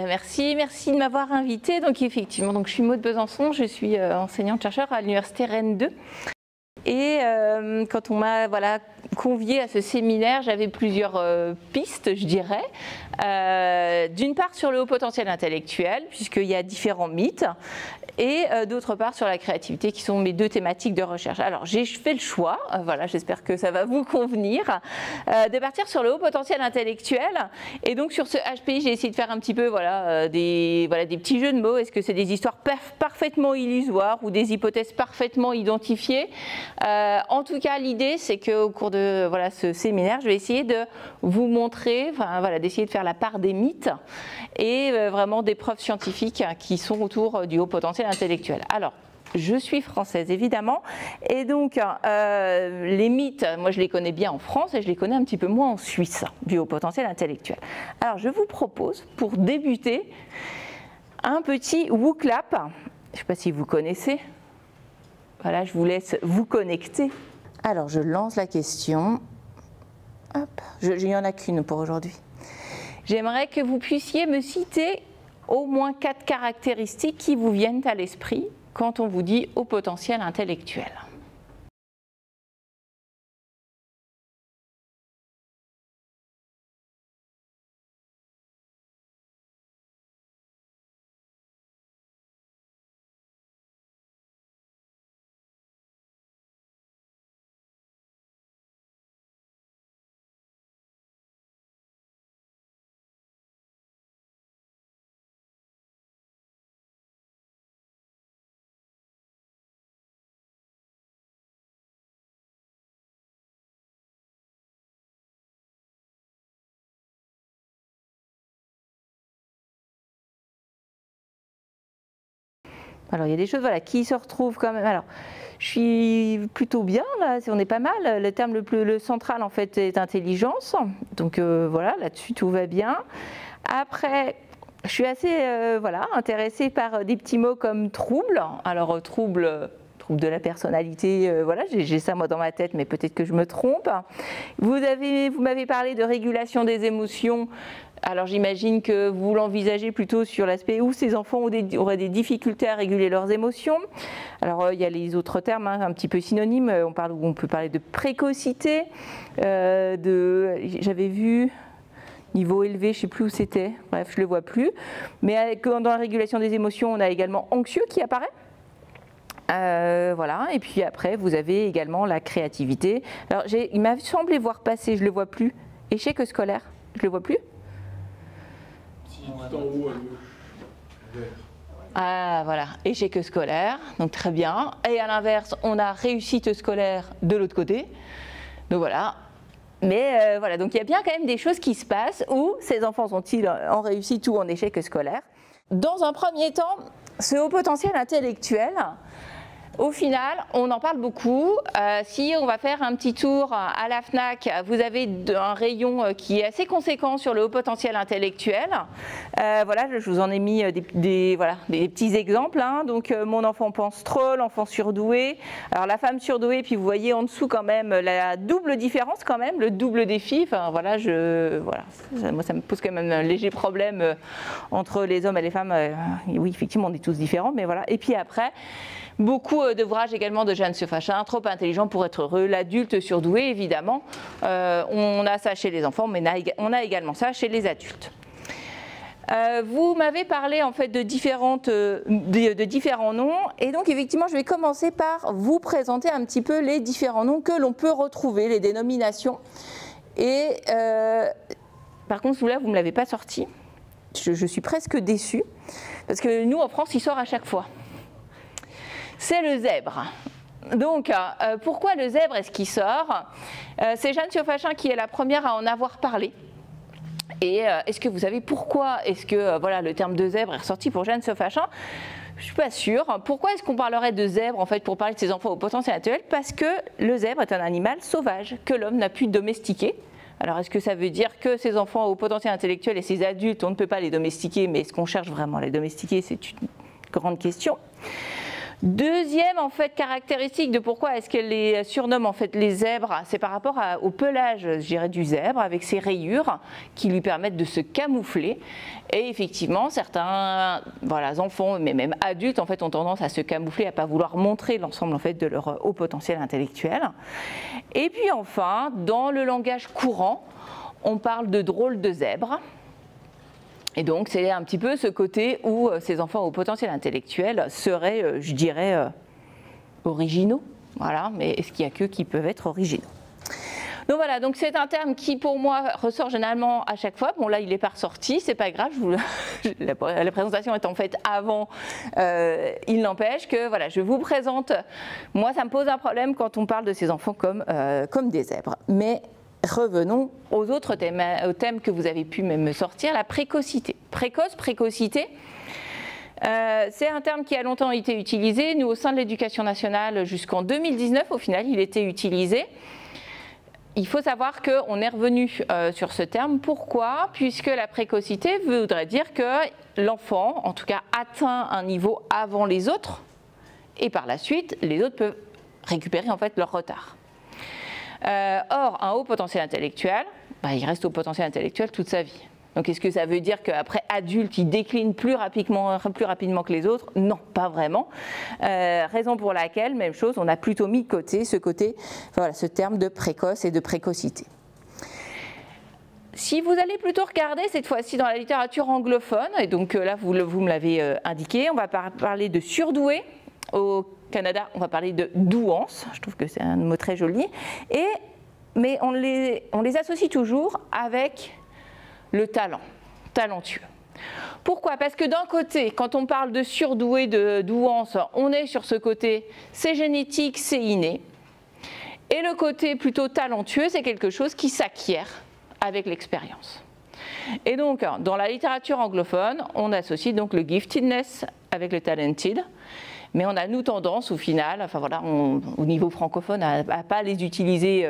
Merci de m'avoir invitée. Donc effectivement, je suis Maud Besançon, je suis enseignante-chercheur à l'Université Rennes 2. Et quand on m'a conviée à ce séminaire, j'avais plusieurs pistes, je dirais. D'une part sur le haut potentiel intellectuel, puisqu'il y a différents mythes, et d'autre part sur la créativité, qui sont mes deux thématiques de recherche. Alors j'ai fait le choix, j'espère que ça va vous convenir, de partir sur le haut potentiel intellectuel. Et donc sur ce HPI, j'ai essayé de faire un petit peu des petits jeux de mots. Est-ce que c'est des histoires parfaitement illusoires ou des hypothèses parfaitement identifiées? En tout cas, l'idée, c'est qu'au cours de ce séminaire, je vais essayer de vous montrer, d'essayer de faire la part des mythes et vraiment des preuves scientifiques qui sont autour du haut potentiel intellectuel. Alors, je suis française évidemment, et donc les mythes, moi je les connais bien en France et je les connais un petit peu moins en Suisse, du haut potentiel intellectuel. Alors je vous propose, pour débuter, un petit WooClap. Je ne sais pas si vous connaissez. Voilà, je vous laisse vous connecter. Alors je lance la question. Hop, il n'y en a qu'une pour aujourd'hui. J'aimerais que vous puissiez me citer au moins 4 caractéristiques qui vous viennent à l'esprit quand on vous dit haut potentiel intellectuel. Alors il y a des choses qui se retrouvent quand même. Alors je suis plutôt bien là, on est pas mal. Le terme le central en fait est intelligence. Donc là-dessus tout va bien. Après, je suis assez intéressée par des petits mots comme trouble. Alors trouble de la personnalité, j'ai ça moi dans ma tête, mais peut-être que je me trompe. Vous m'avez parlé de régulation des émotions. Alors j'imagine que vous l'envisagez plutôt sur l'aspect où ces enfants auraient des difficultés à réguler leurs émotions. Alors il y a les autres termes un petit peu synonymes, on peut parler de précocité, j'avais vu niveau élevé, je ne sais plus où c'était, bref je ne le vois plus. Mais dans la régulation des émotions, on a également anxieux qui apparaît. Et puis après vous avez également la créativité. Alors il m'a semblé voir passer, je ne le vois plus, échec scolaire, je ne le vois plus. Tout en haut à gauche. Ah voilà, échec scolaire, donc très bien. Et à l'inverse, on a réussite scolaire de l'autre côté. Donc voilà. Mais donc il y a bien quand même des choses qui se passent où ces enfants sont-ils en réussite ou en échec scolaire. Dans un premier temps, ce haut potentiel intellectuel, au final, on en parle beaucoup. Si on va faire un petit tour à la FNAC, vous avez un rayon qui est assez conséquent sur le haut potentiel intellectuel. Je vous en ai mis des petits exemples. Donc mon enfant pense trop, l'enfant surdoué. Alors la femme surdouée, puis vous voyez en dessous quand même la double différence quand même, le double défi. Moi ça me pose quand même un léger problème entre les hommes et les femmes. Oui, effectivement, on est tous différents, mais voilà. Et puis après, beaucoup d'ouvrages également de Jeanne Sofachin, trop intelligent pour être heureux, l'adulte surdoué évidemment. On a ça chez les enfants, mais on a également ça chez les adultes. Vous m'avez parlé en fait de différents noms, et donc effectivement je vais commencer par vous présenter un petit peu les différents noms que l'on peut retrouver, les dénominations. Et par contre celui-là vous ne me l'avez pas sorti, je suis presque déçue, parce que nous en France il sort à chaque fois. C'est le zèbre. Donc, pourquoi le zèbre est-ce qu'il sort? C'est Jeanne Sofachin qui est la première à en avoir parlé. Et est-ce que vous savez pourquoi est-ce que le terme de zèbre est ressorti pour Jeanne Sofachin? Je ne suis pas sûre. Pourquoi est-ce qu'on parlerait de zèbre en fait pour parler de ces enfants au potentiel intellectuel? Parce que le zèbre est un animal sauvage que l'homme n'a pu domestiquer. Alors est-ce que ça veut dire que ces enfants au potentiel intellectuel et ces adultes, on ne peut pas les domestiquer, mais est-ce qu'on cherche vraiment à les domestiquer? C'est une grande question. Deuxième en fait caractéristique de pourquoi est-ce qu'elle les surnomme en fait les zèbres, c'est par rapport au pelage, je dirais, du zèbre avec ses rayures qui lui permettent de se camoufler. Et effectivement, certains enfants, mais même adultes en fait, ont tendance à se camoufler, à pas vouloir montrer l'ensemble en fait de leur haut potentiel intellectuel. Et puis enfin, dans le langage courant, on parle de drôles de zèbres. Et donc, c'est un petit peu ce côté où ces enfants au potentiel intellectuel seraient, je dirais, originaux. Voilà, mais est-ce qu'il n'y a qu'eux qui peuvent être originaux? Donc voilà, donc c'est un terme qui pour moi ressort généralement à chaque fois. Bon là, il n'est pas ressorti, c'est pas grave, la présentation est en fait avant. Il n'empêche que voilà, je vous présente, moi ça me pose un problème quand on parle de ces enfants comme des zèbres. Mais revenons aux autres thèmes, aux thèmes que vous avez pu me sortir, la précocité. Précocité, c'est un terme qui a longtemps été utilisé. Nous, au sein de l'éducation nationale, jusqu'en 2019, au final, il était utilisé. Il faut savoir qu'on est revenu sur ce terme. Pourquoi? Puisque la précocité voudrait dire que l'enfant, en tout cas, atteint un niveau avant les autres, et par la suite, les autres peuvent récupérer en fait leur retard. Or, un haut potentiel intellectuel, il reste au potentiel intellectuel toute sa vie. Donc, est-ce que ça veut dire qu'après adulte, il décline plus rapidement que les autres? Non, pas vraiment. Raison pour laquelle, même chose, on a plutôt mis de côté ce terme de précoce et de précocité. Si vous allez plutôt regarder cette fois-ci dans la littérature anglophone, et donc là vous me l'avez indiqué, on va parler de surdoué. Au Canada, on va parler de douance, je trouve que c'est un mot très joli, mais on les associe toujours avec le talent, talentueux. Pourquoi? Parce que d'un côté, quand on parle de surdoué, de douance, on est sur ce côté, c'est génétique, c'est inné, et le côté plutôt talentueux, c'est quelque chose qui s'acquiert avec l'expérience. Et donc, dans la littérature anglophone, on associe donc le giftedness avec le talented. Mais on a, nous, tendance, au final, au niveau francophone, à ne pas les utiliser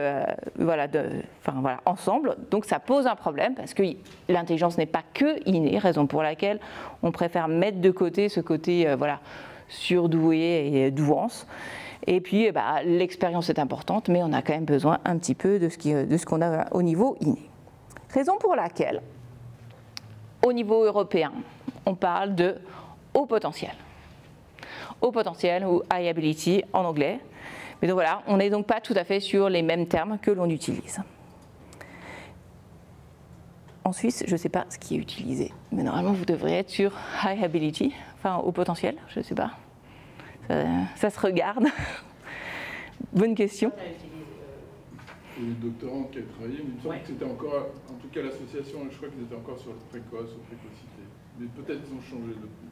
ensemble. Donc ça pose un problème parce que l'intelligence n'est pas que innée, raison pour laquelle on préfère mettre de côté ce côté surdoué et douance. Et puis l'expérience est importante, mais on a quand même besoin un petit peu de ce qu'on a au niveau inné. Raison pour laquelle, au niveau européen, on parle de haut potentiel. Haut potentiel ou high ability en anglais. Mais donc voilà, on n'est donc pas tout à fait sur les mêmes termes que l'on utilise. En Suisse, je ne sais pas ce qui est utilisé, mais normalement vous devriez être sur high ability, enfin haut potentiel, je ne sais pas. Ça se regarde. Bonne question. Le doctorant qui a travaillé, il me semble que c'était encore, en tout cas l'association, je crois qu'ils étaient encore sur le précoce ou précocité. Mais peut-être qu'ils ont changé depuis.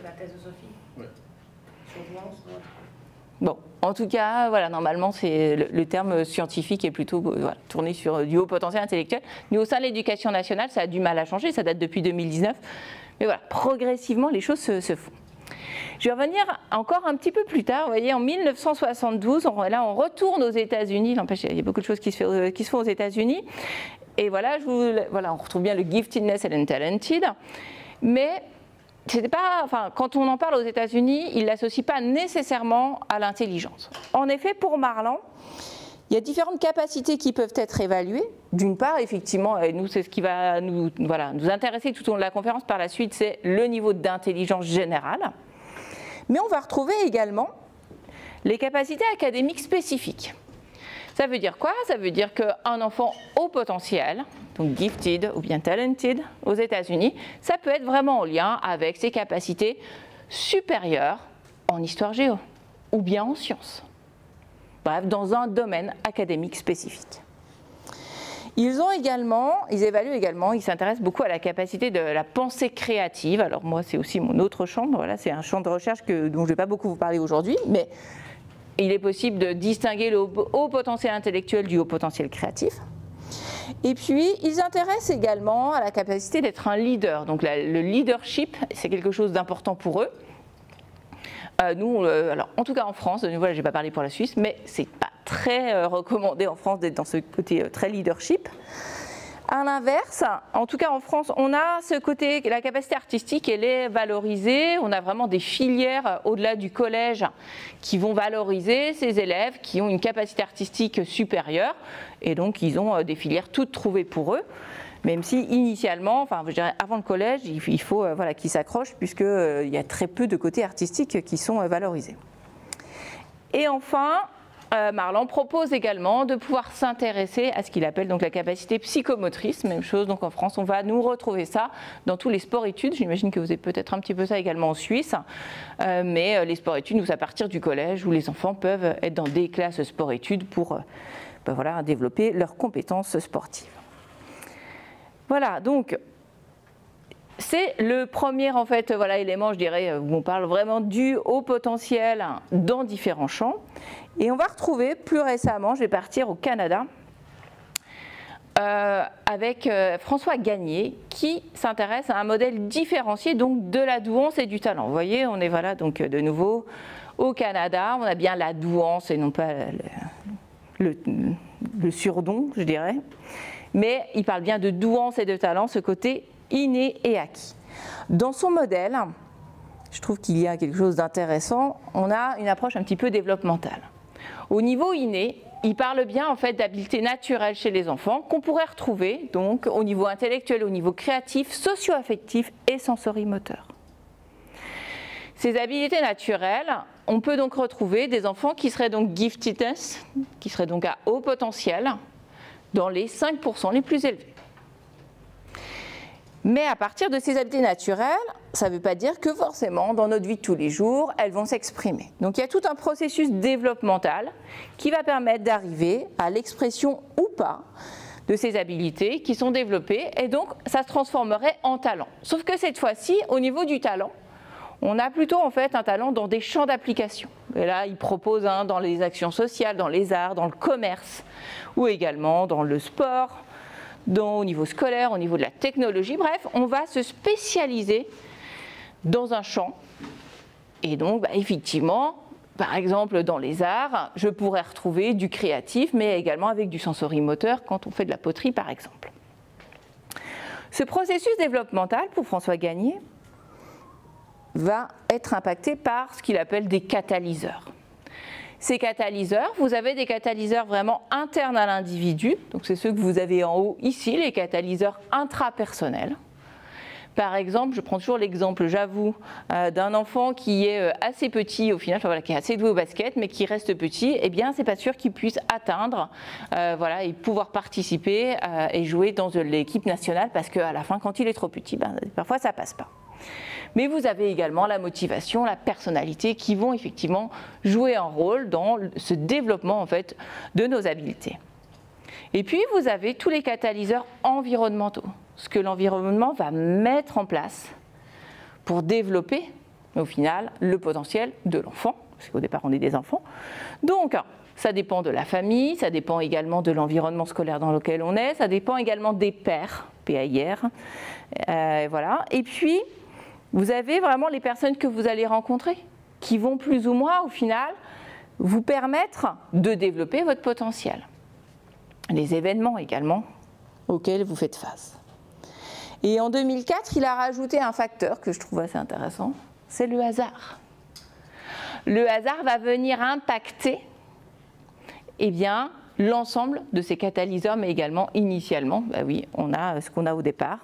La thèse de Sophie. Ouais. Bon, en tout cas, voilà, normalement, c'est le terme scientifique est plutôt tourné sur du haut potentiel intellectuel. Mais au sein de l'éducation nationale, ça a du mal à changer, ça date depuis 2019. Mais voilà, progressivement, les choses se font. Je vais revenir encore un petit peu plus tard. Vous voyez, en 1972, là, on retourne aux États-Unis. N'empêche, il y a beaucoup de choses qui se font aux États-Unis. Et voilà, on retrouve bien le giftedness and talented. Mais c'était pas, quand on en parle aux États-Unis, ils ne l'associent pas nécessairement à l'intelligence. En effet, pour Marland, il y a différentes capacités qui peuvent être évaluées. D'une part, effectivement, et nous, c'est ce qui va nous intéresser tout au long de la conférence par la suite, c'est le niveau d'intelligence générale. Mais on va retrouver également les capacités académiques spécifiques. Ça veut dire quoi? Ça veut dire qu'un enfant haut potentiel, donc gifted ou bien talented aux États-Unis, ça peut être vraiment en lien avec ses capacités supérieures en histoire géo ou bien en sciences. Bref, dans un domaine académique spécifique. Ils évaluent également, ils s'intéressent beaucoup à la capacité de la pensée créative. Alors moi, c'est aussi mon autre champ, voilà, c'est un champ de recherche dont je ne vais pas beaucoup vous parler aujourd'hui, mais il est possible de distinguer le haut potentiel intellectuel du haut potentiel créatif. Et puis, ils s'intéressent également à la capacité d'être un leader. Donc le leadership, c'est quelque chose d'important pour eux. Nous, alors, en tout cas en France, voilà, je n'ai pas parlé pour la Suisse, mais ce n'est pas très recommandé en France d'être dans ce côté très leadership. À l'inverse, en tout cas en France, on a ce côté, la capacité artistique, elle est valorisée. On a vraiment des filières au-delà du collège qui vont valoriser ces élèves qui ont une capacité artistique supérieure. Et donc, ils ont des filières toutes trouvées pour eux. Même si initialement, enfin, je dirais avant le collège, il faut voilà, qu'ils s'accrochent puisqu'il y a très peu de côtés artistiques qui sont valorisés. Et enfin, Marland propose également de pouvoir s'intéresser à ce qu'il appelle donc la capacité psychomotrice, même chose, donc en France on va nous retrouver ça dans tous les sports-études, j'imagine que vous avez peut-être un petit peu ça également en Suisse, mais les sports-études, nous à partir du collège où les enfants peuvent être dans des classes sport-études pour voilà, développer leurs compétences sportives. Voilà, donc c'est le premier en fait, voilà, élément, je dirais, où on parle vraiment du haut potentiel dans différents champs. Et on va retrouver plus récemment, je vais partir au Canada, avec François Gagné, qui s'intéresse à un modèle différencié donc de la douance et du talent. Vous voyez, on est voilà, donc de nouveau au Canada, on a bien la douance et non pas le surdon, je dirais. Mais il parle bien de douance et de talent, ce côté inné et acquis. Dans son modèle, je trouve qu'il y a quelque chose d'intéressant, on a une approche un petit peu développementale. Au niveau inné, il parle bien en fait d'habiletés naturelles chez les enfants qu'on pourrait retrouver donc au niveau intellectuel, au niveau créatif, socio-affectif et sensorimoteur. Ces habiletés naturelles, on peut donc retrouver des enfants qui seraient donc giftedness, qui seraient donc à haut potentiel, dans les 5% les plus élevés. Mais à partir de ces habiletés naturelles, ça ne veut pas dire que forcément, dans notre vie de tous les jours, elles vont s'exprimer. Donc il y a tout un processus développemental qui va permettre d'arriver à l'expression ou pas de ces habiletés qui sont développées, et donc ça se transformerait en talent. Sauf que cette fois-ci, au niveau du talent, on a plutôt en fait un talent dans des champs d'application. Et là, il propose dans les actions sociales, dans les arts, dans le commerce, ou également dans le sport, au niveau scolaire, au niveau de la technologie. Bref, on va se spécialiser dans un champ. Et donc, effectivement, par exemple, dans les arts, je pourrais retrouver du créatif, mais également avec du sensorimoteur quand on fait de la poterie, par exemple. Ce processus développemental, pour François Gagné, va être impacté par ce qu'il appelle des catalyseurs. Ces catalyseurs, vous avez des catalyseurs vraiment internes à l'individu, donc c'est ceux que vous avez en haut ici, les catalyseurs intrapersonnels. Par exemple, je prends toujours l'exemple, j'avoue, d'un enfant qui est assez petit au final, enfin, voilà, qui est assez doué au basket, mais qui reste petit, eh bien, c'est pas sûr qu'il puisse atteindre, voilà, et pouvoir participer et jouer dans l'équipe nationale, parce qu'à la fin, quand il est trop petit, parfois ça passe pas. Mais vous avez également la motivation, la personnalité qui vont effectivement jouer un rôle dans ce développement en fait de nos habiletés. Et puis vous avez tous les catalyseurs environnementaux, ce que l'environnement va mettre en place pour développer au final le potentiel de l'enfant, parce qu'au départ on est des enfants. Donc ça dépend de la famille, ça dépend également de l'environnement scolaire dans lequel on est, ça dépend également des pairs, PAIR, voilà. Et puis vous avez vraiment les personnes que vous allez rencontrer qui vont plus ou moins, au final, vous permettre de développer votre potentiel. Les événements également auxquels vous faites face. Et en 2004, il a rajouté un facteur que je trouve assez intéressant, c'est le hasard. Le hasard va venir impacter l'ensemble de ces catalyseurs, mais également initialement, oui, on a ce qu'on a au départ.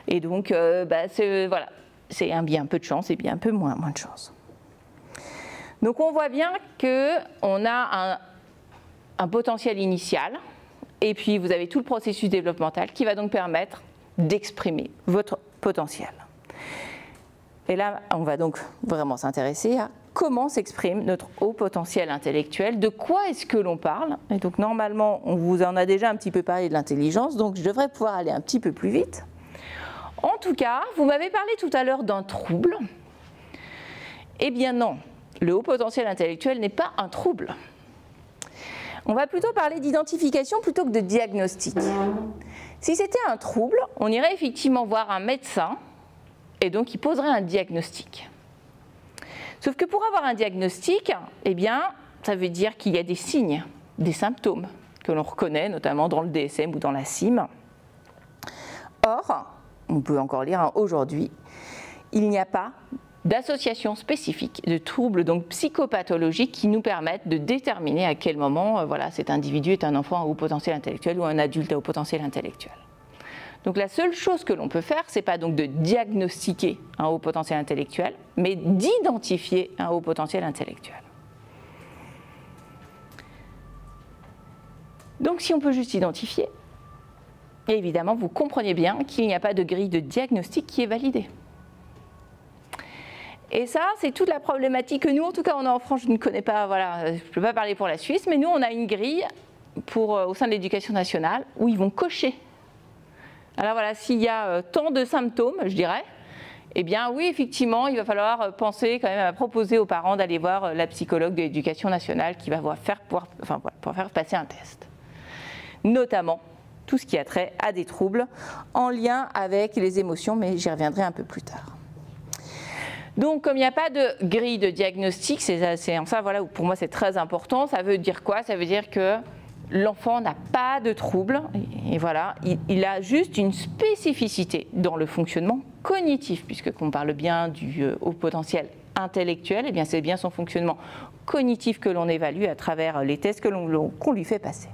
Et donc, voilà. C'est bien un peu de chance et bien un peu moins de chance. Donc on voit bien qu'on a un potentiel initial et puis vous avez tout le processus développemental qui va donc permettre d'exprimer votre potentiel. Et là, on va donc vraiment s'intéresser à comment s'exprime notre haut potentiel intellectuel, de quoi est-ce que l'on parle. Et donc normalement, on vous en a déjà un petit peu parlé de l'intelligence, donc je devrais pouvoir aller un petit peu plus vite. En tout cas, vous m'avez parlé tout à l'heure d'un trouble. Eh bien non, le haut potentiel intellectuel n'est pas un trouble. On va plutôt parler d'identification plutôt que de diagnostic. Si c'était un trouble, on irait effectivement voir un médecin et donc il poserait un diagnostic. Sauf que pour avoir un diagnostic, eh bien, ça veut dire qu'il y a des signes, des symptômes que l'on reconnaît, notamment dans le DSM ou dans la CIM. Or, on peut encore lire aujourd'hui, il n'y a pas d'association spécifique de troubles donc psychopathologiques qui nous permettent de déterminer à quel moment voilà, cet individu est un enfant à haut potentiel intellectuel ou un adulte à haut potentiel intellectuel. Donc la seule chose que l'on peut faire, c'est pas donc de diagnostiquer un haut potentiel intellectuel, mais d'identifier un haut potentiel intellectuel. Donc si on peut juste identifier, évidemment vous comprenez bien qu'il n'y a pas de grille de diagnostic qui est validée. Et ça, c'est toute la problématique que nous, en tout cas, on a en France, je ne connais pas, voilà, je ne peux pas parler pour la Suisse, mais nous, on a une grille au sein de l'éducation nationale où ils vont cocher. Alors voilà, s'il y a tant de symptômes, je dirais, eh bien oui, effectivement, il va falloir penser quand même à proposer aux parents d'aller voir la psychologue de l'éducation nationale qui va pouvoir faire passer un test. Notamment tout ce qui a trait à des troubles en lien avec les émotions, mais j'y reviendrai un peu plus tard. Donc, comme il n'y a pas de grille de diagnostic, c'est en ça, voilà, pour moi c'est très important. Ça veut dire quoi? Ça veut dire que l'enfant n'a pas de trouble, et voilà, il a juste une spécificité dans le fonctionnement cognitif, puisque qu'on parle bien du haut potentiel intellectuel, et bien c'est bien son fonctionnement cognitif que l'on évalue à travers les tests qu'on lui fait passer.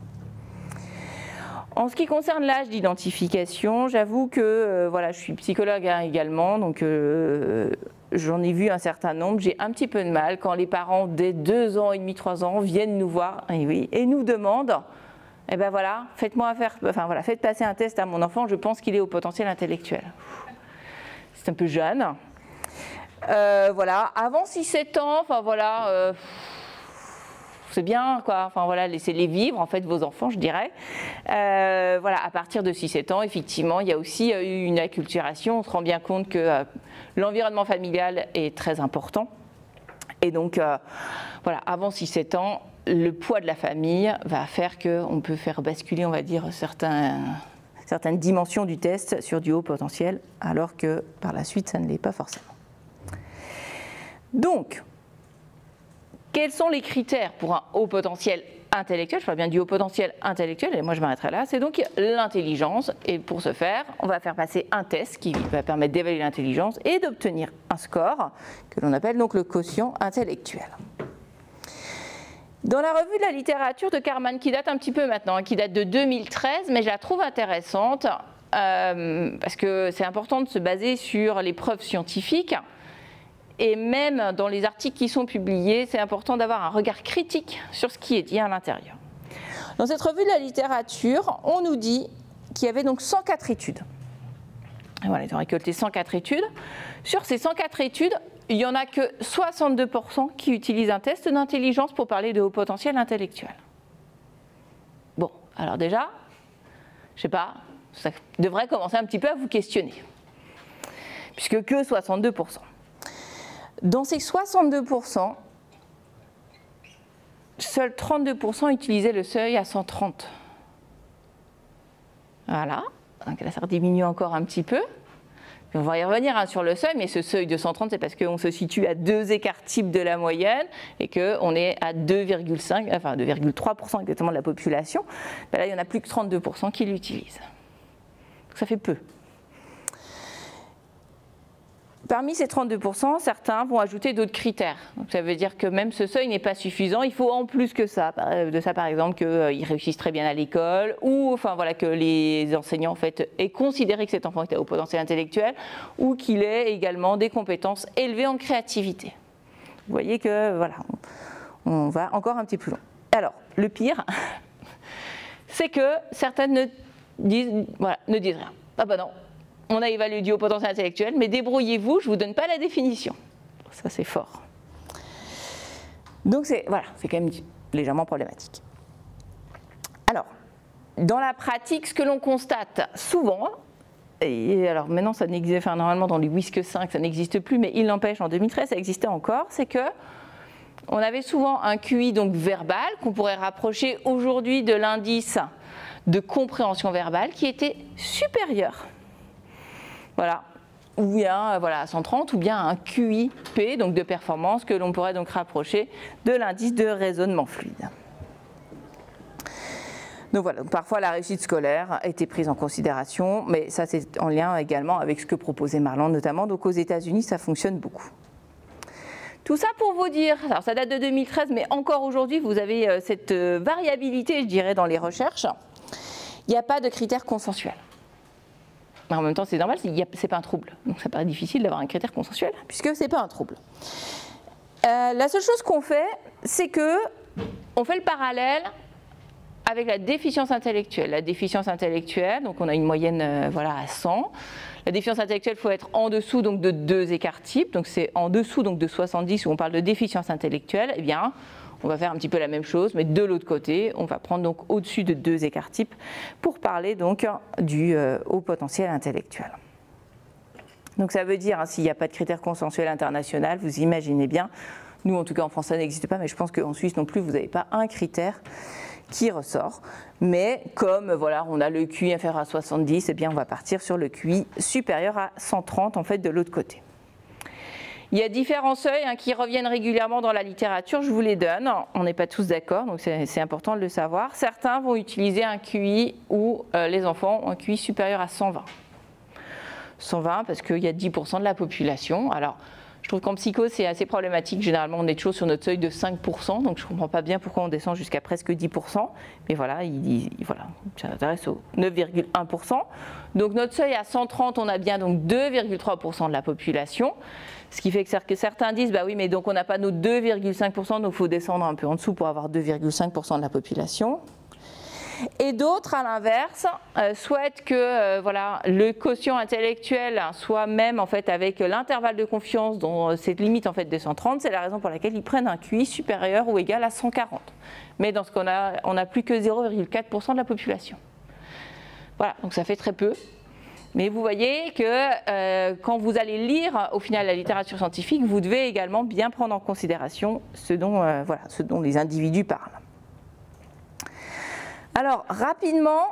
En ce qui concerne l'âge d'identification, j'avoue que voilà, je suis psychologue également, donc j'en ai vu un certain nombre. J'ai un petit peu de mal quand les parents, dès 2 ans et demi, 3 ans, viennent nous voir et nous demandent eh ben voilà, faites passer un test à mon enfant, je pense qu'il est au potentiel intellectuel. C'est un peu jeune. Voilà, avant 6-7 ans, enfin voilà. C'est bien, quoi. Enfin voilà, laissez-les vivre, en fait, vos enfants, je dirais. Voilà, à partir de 6-7 ans, effectivement, il y a aussi une acculturation. On se rend bien compte que l'environnement familial est très important. Et donc, voilà, avant 6-7 ans, le poids de la famille va faire qu'on peut faire basculer, on va dire, certaines dimensions du test sur du haut potentiel, alors que par la suite, ça ne l'est pas forcément. Donc, quels sont les critères pour un haut potentiel intellectuel? Je parle bien du haut potentiel intellectuel, et moi je m'arrêterai là. C'est donc l'intelligence, et pour ce faire, on va faire passer un test qui va permettre d'évaluer l'intelligence et d'obtenir un score que l'on appelle donc le quotient intellectuel. Dans la revue de la littérature de Carman, qui date un petit peu maintenant, qui date de 2013, mais je la trouve intéressante parce que c'est important de se baser sur les preuves scientifiques. Et même dans les articles qui sont publiés, c'est important d'avoir un regard critique sur ce qui est dit à l'intérieur. Dans cette revue de la littérature, on nous dit qu'il y avait donc 104 études. Et voilà, ils ont récolté 104 études. Sur ces 104 études, il n'y en a que 62% qui utilisent un test d'intelligence pour parler de haut potentiel intellectuel. Bon, alors déjà, je ne sais pas, ça devrait commencer un petit peu à vous questionner. Puisque que 62%. Dans ces 62%, seuls 32% utilisaient le seuil à 130. Voilà, donc là ça diminue encore un petit peu. On va y revenir sur le seuil, mais ce seuil de 130, c'est parce qu'on se situe à 2 écarts types de la moyenne et qu'on est à 2,5, enfin 2,3% exactement de la population. Ben là, il y en a plus que 32% qui l'utilisent. Donc ça fait peu. Parmi ces 32%, certains vont ajouter d'autres critères. Donc ça veut dire que même ce seuil n'est pas suffisant. Il faut en plus que ça, par exemple, qu'ils réussissent très bien à l'école, ou enfin voilà, que les enseignants en fait aient considéré que cet enfant était au potentiel intellectuel, ou qu'il ait également des compétences élevées en créativité. Vous voyez que voilà, on va encore un petit peu plus loin. Alors, le pire, c'est que certaines ne disent rien. Ah ben non. On a évalué du haut potentiel intellectuel, mais débrouillez-vous, je ne vous donne pas la définition. Ça, c'est fort. Donc, c'est quand même légèrement problématique. Alors, dans la pratique, ce que l'on constate souvent, et alors maintenant, ça n'existe, enfin, normalement, dans les WISC 5, ça n'existe plus, mais il n'empêche, en 2013, ça existait encore, c'est que on avait souvent un QI donc verbal, qu'on pourrait rapprocher aujourd'hui de l'indice de compréhension verbale, qui était supérieur. Voilà, ou bien à 130, ou bien un QIP, donc de performance, que l'on pourrait donc rapprocher de l'indice de raisonnement fluide. Donc voilà, parfois la réussite scolaire a été prise en considération, mais ça c'est en lien également avec ce que proposait Marland notamment. Donc aux États-Unis, ça fonctionne beaucoup. Tout ça pour vous dire, alors ça date de 2013, mais encore aujourd'hui, vous avez cette variabilité, je dirais, dans les recherches. Il n'y a pas de critères consensuels. En même temps, c'est normal, ce n'est pas un trouble. Donc ça paraît difficile d'avoir un critère consensuel, puisque ce n'est pas un trouble. La seule chose qu'on fait, c'est qu'on fait le parallèle avec la déficience intellectuelle. La déficience intellectuelle, donc on a une moyenne voilà, à 100. La déficience intellectuelle, il faut être en dessous donc, de 2 écarts types. Donc c'est en dessous donc, de 70 où on parle de déficience intellectuelle. Eh bien, on va faire un petit peu la même chose, mais de l'autre côté, on va prendre donc au-dessus de 2 écarts types pour parler donc du haut potentiel intellectuel. Donc ça veut dire, hein, s'il n'y a pas de critère consensuel international, vous imaginez bien, nous en tout cas en France ça n'existe pas, mais je pense qu'en Suisse non plus, vous n'avez pas un critère qui ressort. Mais comme voilà, on a le QI inférieur à 70, eh bien on va partir sur le QI supérieur à 130 en fait de l'autre côté. Il y a différents seuils hein, qui reviennent régulièrement dans la littérature, je vous les donne. On n'est pas tous d'accord, donc c'est important de le savoir. Certains vont utiliser un QI où les enfants ont un QI supérieur à 120. 120 parce qu'il y a 10% de la population. Alors, je trouve qu'en psycho, c'est assez problématique. Généralement, on est toujours sur notre seuil de 5%, donc je ne comprends pas bien pourquoi on descend jusqu'à presque 10%. Mais voilà, voilà ça s'intéresse au 9,1%. Donc notre seuil à 130, on a bien donc 2,3% de la population. Ce qui fait que certains disent, bah oui, mais donc on n'a pas nos 2,5%, donc il faut descendre un peu en dessous pour avoir 2,5% de la population. Et d'autres, à l'inverse, souhaitent que voilà, le quotient intellectuel soit même en fait, avec l'intervalle de confiance dont cette limite en fait, de 130. C'est la raison pour laquelle ils prennent un QI supérieur ou égal à 140. Mais dans ce qu'on a, on n'a plus que 0,4% de la population. Voilà, donc ça fait très peu. Mais vous voyez que quand vous allez lire au final la littérature scientifique, vous devez également bien prendre en considération ce dont, voilà, ce dont les individus parlent. Alors, rapidement,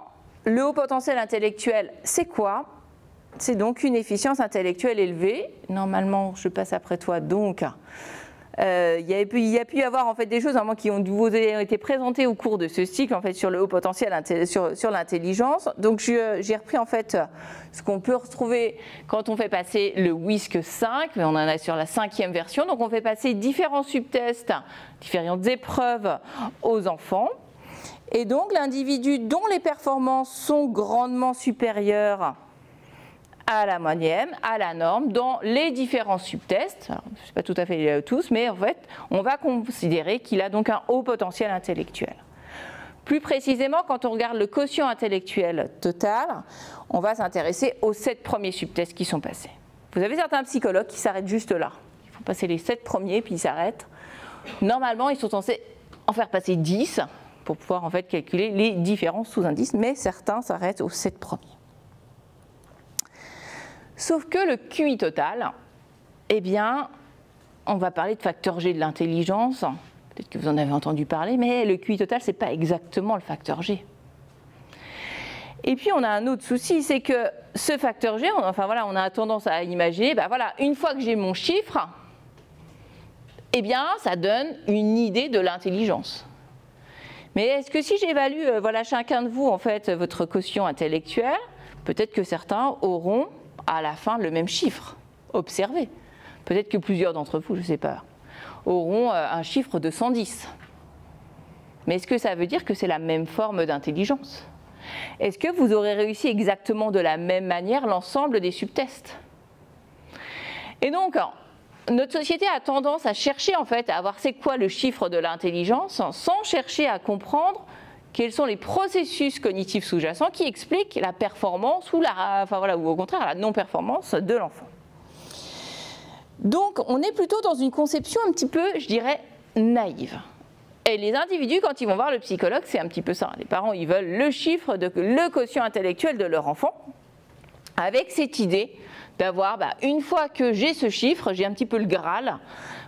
le haut potentiel intellectuel, c'est quoi? C'est donc une efficience intellectuelle élevée. Normalement, je passe après toi, donc, il y a pu y avoir en fait, des choses qui ont été présentées au cours de ce cycle en fait, sur le haut potentiel, sur l'intelligence. Donc, j'ai repris en fait ce qu'on peut retrouver quand on fait passer le WISC 5, mais on en a sur la 5e version. Donc, on fait passer différents subtests, différentes épreuves aux enfants. Et donc l'individu dont les performances sont grandement supérieures à la moyenne, à la norme, dans les différents subtests, alors, je ne sais pas tout à fait tous, mais en fait, on va considérer qu'il a donc un haut potentiel intellectuel. Plus précisément, quand on regarde le quotient intellectuel total, on va s'intéresser aux 7 premiers subtests qui sont passés. Vous avez certains psychologues qui s'arrêtent juste là. Ils font passer les 7 premiers, puis ils s'arrêtent. Normalement, ils sont censés en faire passer 10, pour pouvoir en fait calculer les différents sous-indices, mais certains s'arrêtent aux 7 premiers. Sauf que le QI total, eh bien, on va parler de facteur G de l'intelligence, peut-être que vous en avez entendu parler, mais le QI total, ce n'est pas exactement le facteur G. Et puis on a un autre souci, c'est que ce facteur G, enfin voilà, on a tendance à imaginer, ben voilà, une fois que j'ai mon chiffre, eh bien, ça donne une idée de l'intelligence. Mais est-ce que si j'évalue voilà, chacun de vous en fait, votre quotient intellectuel, peut-être que certains auront à la fin le même chiffre observé. Peut-être que plusieurs d'entre vous, je ne sais pas, auront un chiffre de 110. Mais est-ce que ça veut dire que c'est la même forme d'intelligence? Est-ce que vous aurez réussi exactement de la même manière l'ensemble des subtests? Et donc, notre société a tendance à chercher en fait à voir c'est quoi le chiffre de l'intelligence sans chercher à comprendre quels sont les processus cognitifs sous-jacents qui expliquent la performance ou, ou au contraire la non-performance de l'enfant. Donc on est plutôt dans une conception un petit peu, je dirais, naïve. Et les individus, quand ils vont voir le psychologue, c'est un petit peu ça. Les parents, ils veulent le chiffre, le quotient intellectuel de leur enfant, avec cette idée d'avoir, une fois que j'ai ce chiffre, j'ai un petit peu le Graal,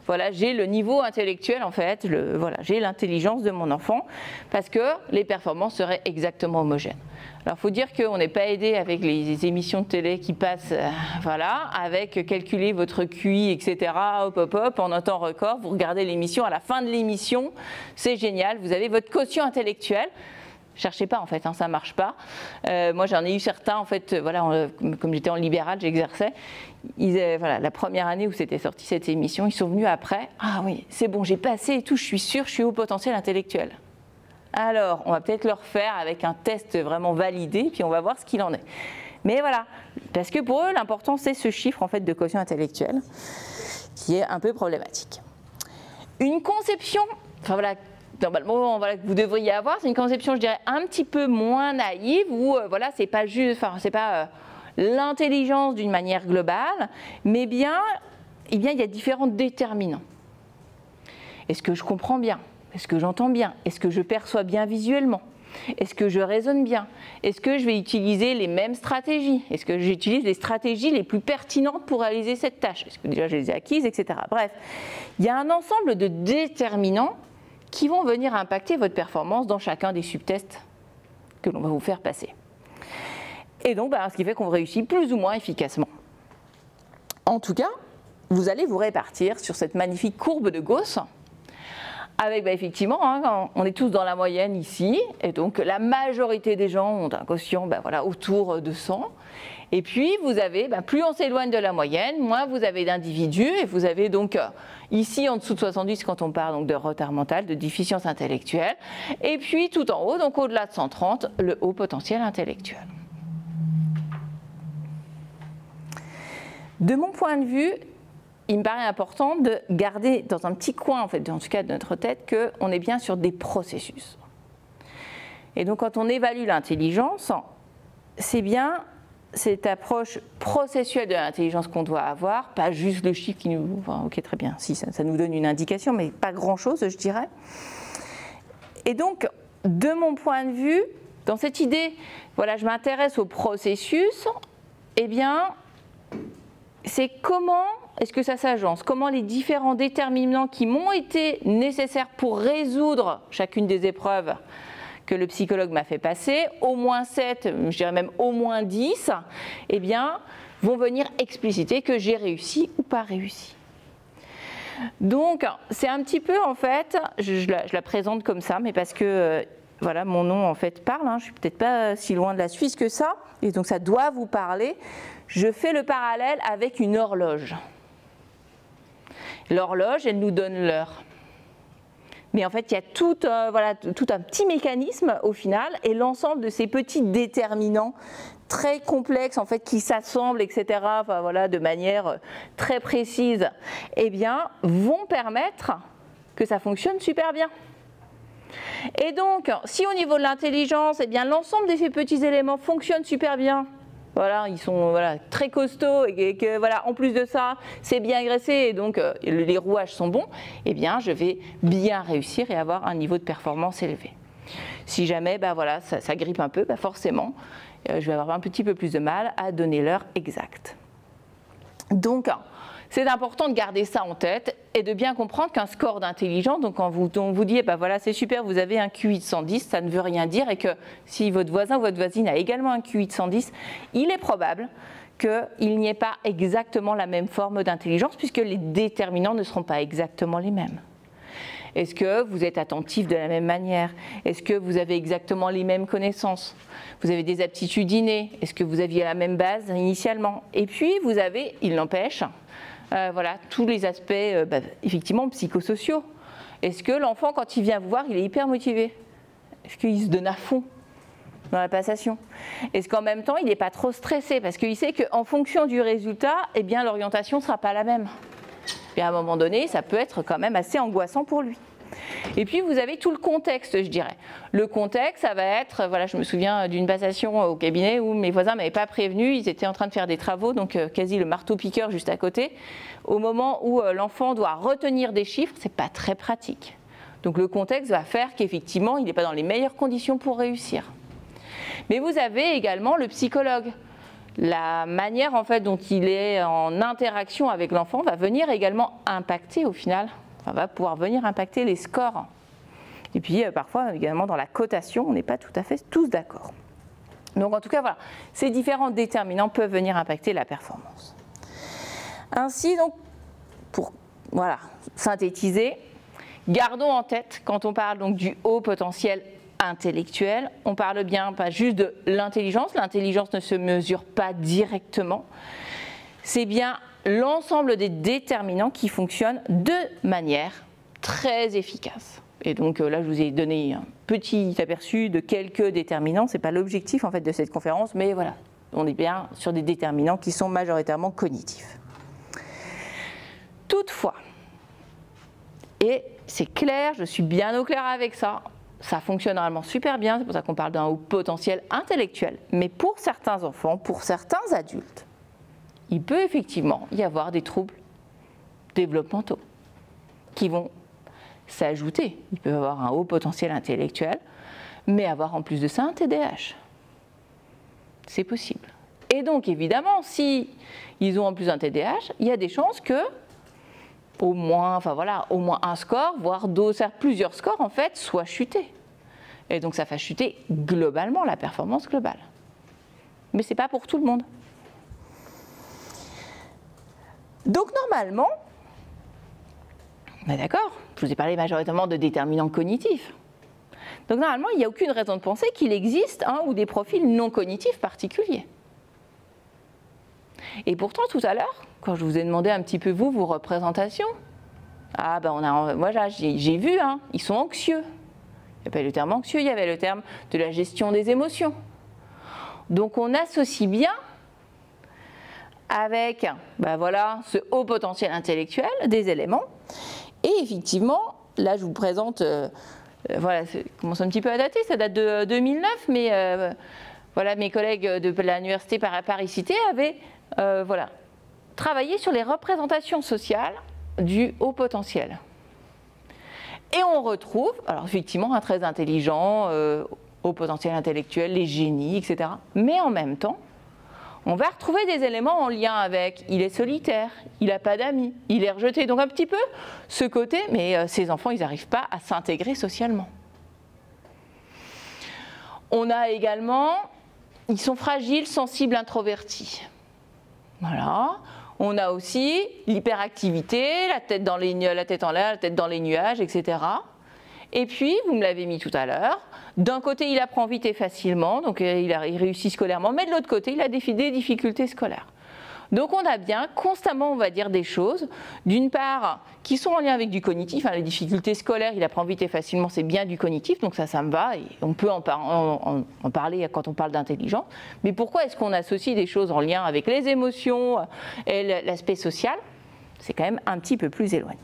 voilà, j'ai le niveau intellectuel en fait, voilà, j'ai l'intelligence de mon enfant, parce que les performances seraient exactement homogènes. Alors il faut dire qu'on n'est pas aidé avec les émissions de télé qui passent, voilà, avec calculer votre QI, etc., hop, hop, hop, en un temps record, vous regardez l'émission, à la fin de l'émission, c'est génial, vous avez votre quotient intellectuel, Cherchez pas en fait, hein, ça marche pas. Moi j'en ai eu certains en fait, voilà, comme j'étais en libéral, j'exerçais. Voilà, la première année où c'était sorti cette émission, ils sont venus après. Ah oui, c'est bon, j'ai passé et tout, je suis sûre, je suis haut potentiel intellectuel. Alors, on va peut-être le refaire avec un test vraiment validé, puis on va voir ce qu'il en est. Mais voilà, parce que pour eux, l'important c'est ce chiffre en fait de quotient intellectuel, qui est un peu problématique. Une conception, enfin voilà. Normalement, voilà, que vous devriez avoir, c'est une conception, je dirais, un petit peu moins naïve, où voilà, c'est pas juste, enfin, c'est pas l'intelligence d'une manière globale, mais bien, eh bien, il y a différents déterminants. Est-ce que je comprends bien? Est-ce que j'entends bien? Est-ce que je perçois bien visuellement? Est-ce que je raisonne bien? Est-ce que je vais utiliser les mêmes stratégies? Est-ce que j'utilise les stratégies les plus pertinentes pour réaliser cette tâche? Est-ce que déjà je les ai acquises, etc. Bref, il y a un ensemble de déterminants qui vont venir impacter votre performance dans chacun des subtests que l'on va vous faire passer. Et donc, ce qui fait qu'on réussit plus ou moins efficacement. En tout cas, vous allez vous répartir sur cette magnifique courbe de Gauss, avec effectivement, hein, on est tous dans la moyenne ici, et donc la majorité des gens ont un quotient voilà, autour de 100. Et puis vous avez, plus on s'éloigne de la moyenne, moins vous avez d'individus, et vous avez donc ici en dessous de 70 quand on parle donc de retard mental, de déficience intellectuelle, et puis tout en haut, donc au-delà de 130, le haut potentiel intellectuel. De mon point de vue, il me paraît important de garder dans un petit coin, en fait, en tout cas de notre tête, qu'on est bien sur des processus. Et donc quand on évalue l'intelligence, c'est bien cette approche processuelle de l'intelligence qu'on doit avoir, pas juste le chiffre qui nous... Enfin, ok, très bien, si ça nous donne une indication, mais pas grand-chose, je dirais. Et donc, de mon point de vue, dans cette idée, voilà, je m'intéresse au processus, eh bien, c'est comment est-ce que ça s'agence, comment les différents déterminants qui m'ont été nécessaires pour résoudre chacune des épreuves que le psychologue m'a fait passer, au moins 7, je dirais même au moins 10, eh bien, vont venir expliciter que j'ai réussi ou pas réussi. Donc, c'est un petit peu, en fait, je la présente comme ça, mais parce que, voilà, mon nom, en fait, parle, hein, je ne suis peut-être pas si loin de la Suisse que ça, et donc ça doit vous parler. Je fais le parallèle avec une horloge. L'horloge, elle nous donne l'heure. Mais en fait, il y a tout un petit mécanisme au final, et l'ensemble de ces petits déterminants très complexes en fait, qui s'assemblent, etc., enfin, voilà, de manière très précise, eh bien, vont permettre que ça fonctionne super bien. Et donc, si au niveau de l'intelligence, eh bien, l'ensemble de ces petits éléments fonctionnent super bien, voilà, ils sont très costauds et que voilà, en plus de ça, c'est bien graissé et donc les rouages sont bons, eh bien, je vais bien réussir et avoir un niveau de performance élevé. Si jamais ça grippe un peu, forcément, je vais avoir un petit peu plus de mal à donner l'heure exacte. Donc, c'est important de garder ça en tête et de bien comprendre qu'un score d'intelligence, donc quand on vous dit, voilà, c'est super, vous avez un QI de 110, ça ne veut rien dire, et que si votre voisin ou votre voisine a également un QI de 110, il est probable qu'il n'y ait pas exactement la même forme d'intelligence, puisque les déterminants ne seront pas exactement les mêmes. Est-ce que vous êtes attentif de la même manière? Est-ce que vous avez exactement les mêmes connaissances? Vous avez des aptitudes innées? Est-ce que vous aviez la même base initialement? Et puis, vous avez, il n'empêche, voilà, tous les aspects effectivement psychosociaux. Est-ce que l'enfant, quand il vient vous voir, il est hyper motivé? Est-ce qu'il se donne à fond dans la passation? Est-ce qu'en même temps, il n'est pas trop stressé? Parce qu'il sait qu'en fonction du résultat, eh bien, l'orientation ne sera pas la même. Et à un moment donné, ça peut être quand même assez angoissant pour lui. Et puis, vous avez tout le contexte, je dirais. Le contexte, ça va être, voilà, je me souviens d'une passation au cabinet où mes voisins ne m'avaient pas prévenu, ils étaient en train de faire des travaux, donc quasi le marteau-piqueur juste à côté. Au moment où l'enfant doit retenir des chiffres, ce n'est pas très pratique. Donc le contexte va faire qu'effectivement, il n'est pas dans les meilleures conditions pour réussir. Mais vous avez également le psychologue. La manière en fait, dont il est en interaction avec l'enfant va venir également impacter au final, va pouvoir venir impacter les scores. Et puis parfois également dans la cotation, on n'est pas tout à fait tous d'accord. Donc en tout cas, voilà, ces différents déterminants peuvent venir impacter la performance. Ainsi, donc, pour synthétiser, gardons en tête, quand on parle donc du haut potentiel intellectuelle, on parle bien pas juste de l'intelligence. L'intelligence ne se mesure pas directement. C'est bien l'ensemble des déterminants qui fonctionnent de manière très efficace. Et donc là, je vous ai donné un petit aperçu de quelques déterminants. Ce n'est pas l'objectif en fait de cette conférence, mais voilà, on est bien sur des déterminants qui sont majoritairement cognitifs. Toutefois, et c'est clair, je suis bien au clair avec ça, ça fonctionne normalement super bien, c'est pour ça qu'on parle d'un haut potentiel intellectuel. Mais pour certains enfants, pour certains adultes, il peut effectivement y avoir des troubles développementaux qui vont s'ajouter. Ils peuvent avoir un haut potentiel intellectuel, mais avoir en plus de ça un TDAH. C'est possible. Et donc évidemment, si ils ont en plus un TDAH, il y a des chances que au moins un score, voire plusieurs scores en fait, soient chutés. Et donc ça fait chuter globalement la performance globale. Mais ce n'est pas pour tout le monde. Donc normalement, on est d'accord, je vous ai parlé majoritairement de déterminants cognitifs. Donc normalement, il n'y a aucune raison de penser qu'il existe un ou des profils non cognitifs particuliers. Et pourtant, tout à l'heure, quand je vous ai demandé un petit peu vos représentations, j'ai vu, ils sont anxieux. Il n'y a pas le terme anxieux, il y avait le terme de la gestion des émotions. Donc on associe bien avec ce haut potentiel intellectuel des éléments. Et effectivement, là je vous présente, ça commence un petit peu à dater, ça date de 2009, mais mes collègues de l'université Paris-Cité avaient travaillé sur les représentations sociales du haut potentiel. Et on retrouve, alors effectivement, un très intelligent, haut potentiel intellectuel, les génies, etc. Mais en même temps, on va retrouver des éléments en lien avec il est solitaire, il n'a pas d'amis, il est rejeté. Donc un petit peu ce côté, mais ces enfants, ils n'arrivent pas à s'intégrer socialement. On a également, ils sont fragiles, sensibles, introvertis. Voilà. On a aussi l'hyperactivité, la tête en l'air, la tête dans les nuages, etc. Et puis, vous me l'avez mis tout à l'heure, d'un côté, il apprend vite et facilement, donc il réussit scolairement, mais de l'autre côté, il a des difficultés scolaires. Donc on a bien constamment, on va dire, des choses, d'une part, qui sont en lien avec du cognitif, les difficultés scolaires, il apprend vite et facilement, c'est bien du cognitif, donc ça me va, et on peut en parler quand on parle d'intelligence. Mais pourquoi est-ce qu'on associe des choses en lien avec les émotions et l'aspect social? C'est quand même un petit peu plus éloigné.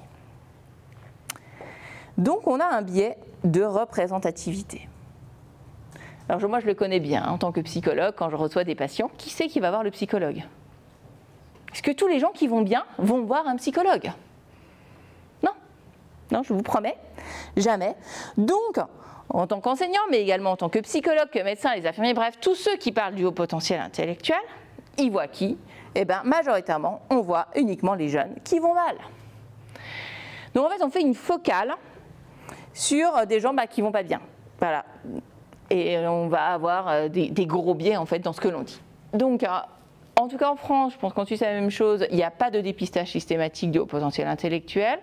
Donc on a un biais de représentativité. Alors moi je le connais bien en tant que psychologue, quand je reçois des patients, qui c'est qui va voir le psychologue? Est-ce que tous les gens qui vont bien vont voir un psychologue? Non. Non, je vous promets, jamais. Donc, en tant qu'enseignant, mais également en tant que psychologue, que médecin, les infirmiers, bref, tous ceux qui parlent du haut potentiel intellectuel, ils voient qui? Eh bien, majoritairement, on voit uniquement les jeunes qui vont mal. Donc, en fait, on fait une focale sur des gens qui vont pas bien. Voilà. Et on va avoir des gros biais, en fait, dans ce que l'on dit. Donc, en tout cas en France, je pense qu'en Suisse c'est la même chose, il n'y a pas de dépistage systématique du haut potentiel intellectuel.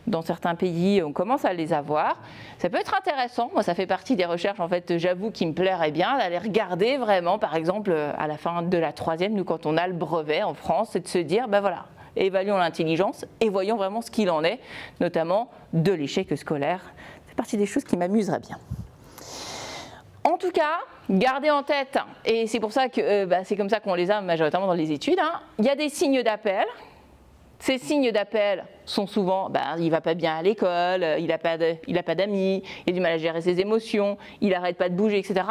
Dans certains pays, on commence à les avoir. Ça peut être intéressant, moi ça fait partie des recherches, en fait, j'avoue qu'il me plairait bien d'aller regarder vraiment, par exemple, à la fin de la troisième, nous quand on a le brevet en France, c'est de se dire, évaluons l'intelligence et voyons vraiment ce qu'il en est, notamment de l'échec scolaire. C'est partie des choses qui m'amuseraient bien. En tout cas, gardez en tête, et c'est pour ça que c'est comme ça qu'on les a majoritairement dans les études, il y a des signes d'appel. Ces signes d'appel sont souvent, il ne va pas bien à l'école, il n'a pas d'amis, il a du mal à gérer ses émotions, il n'arrête pas de bouger, etc.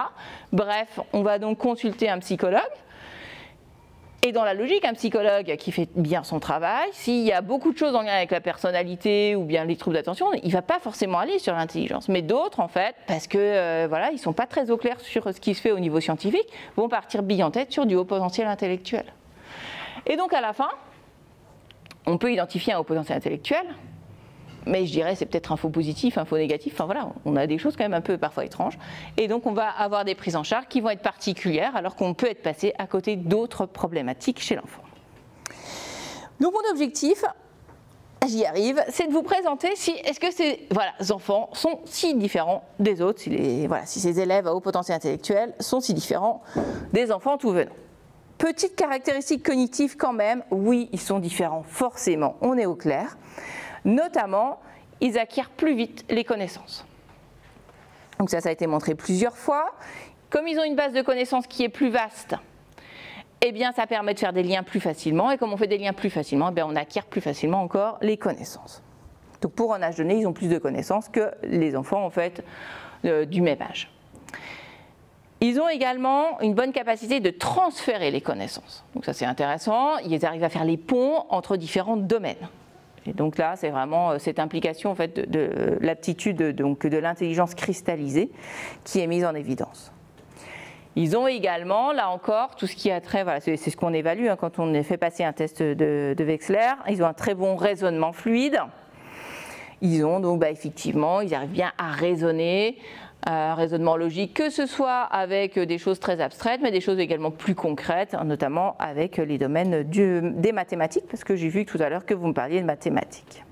Bref, on va donc consulter un psychologue. Et dans la logique, un psychologue qui fait bien son travail, s'il y a beaucoup de choses en lien avec la personnalité ou bien les troubles d'attention, il ne va pas forcément aller sur l'intelligence. Mais d'autres, en fait, parce que ils ne sont pas très au clair sur ce qui se fait au niveau scientifique, vont partir bille en tête sur du haut potentiel intellectuel. Et donc à la fin, on peut identifier un haut potentiel intellectuel, mais je dirais c'est peut-être un faux positif, un faux négatif, enfin voilà, on a des choses quand même un peu parfois étranges. Et donc on va avoir des prises en charge qui vont être particulières alors qu'on peut être passé à côté d'autres problématiques chez l'enfant. Donc mon objectif j'y arrive, c'est de vous présenter si est-ce que ces enfants sont si différents des autres, si ces élèves à haut potentiel intellectuel sont si différents des enfants tout venant. Petite caractéristique cognitive quand même, oui, ils sont différents, forcément, on est au clair. Notamment, ils acquièrent plus vite les connaissances. Donc ça a été montré plusieurs fois. Comme ils ont une base de connaissances qui est plus vaste, eh bien ça permet de faire des liens plus facilement. Et comme on fait des liens plus facilement, eh bien, on acquiert plus facilement encore les connaissances. Donc pour un âge donné, ils ont plus de connaissances que les enfants en fait du même âge. Ils ont également une bonne capacité de transférer les connaissances. Donc ça c'est intéressant, ils arrivent à faire les ponts entre différents domaines. Et donc là c'est vraiment cette implication en fait de l'aptitude de l'intelligence cristallisée qui est mise en évidence. Ils ont également, là encore, tout ce qui a trait, c'est ce qu'on évalue quand on fait passer un test de Wechsler, ils ont un très bon raisonnement fluide. Ils ont donc effectivement, ils arrivent bien à raisonner, un raisonnement logique, que ce soit avec des choses très abstraites, mais des choses également plus concrètes, notamment avec les domaines des mathématiques, parce que j'ai vu tout à l'heure que vous me parliez de mathématiques.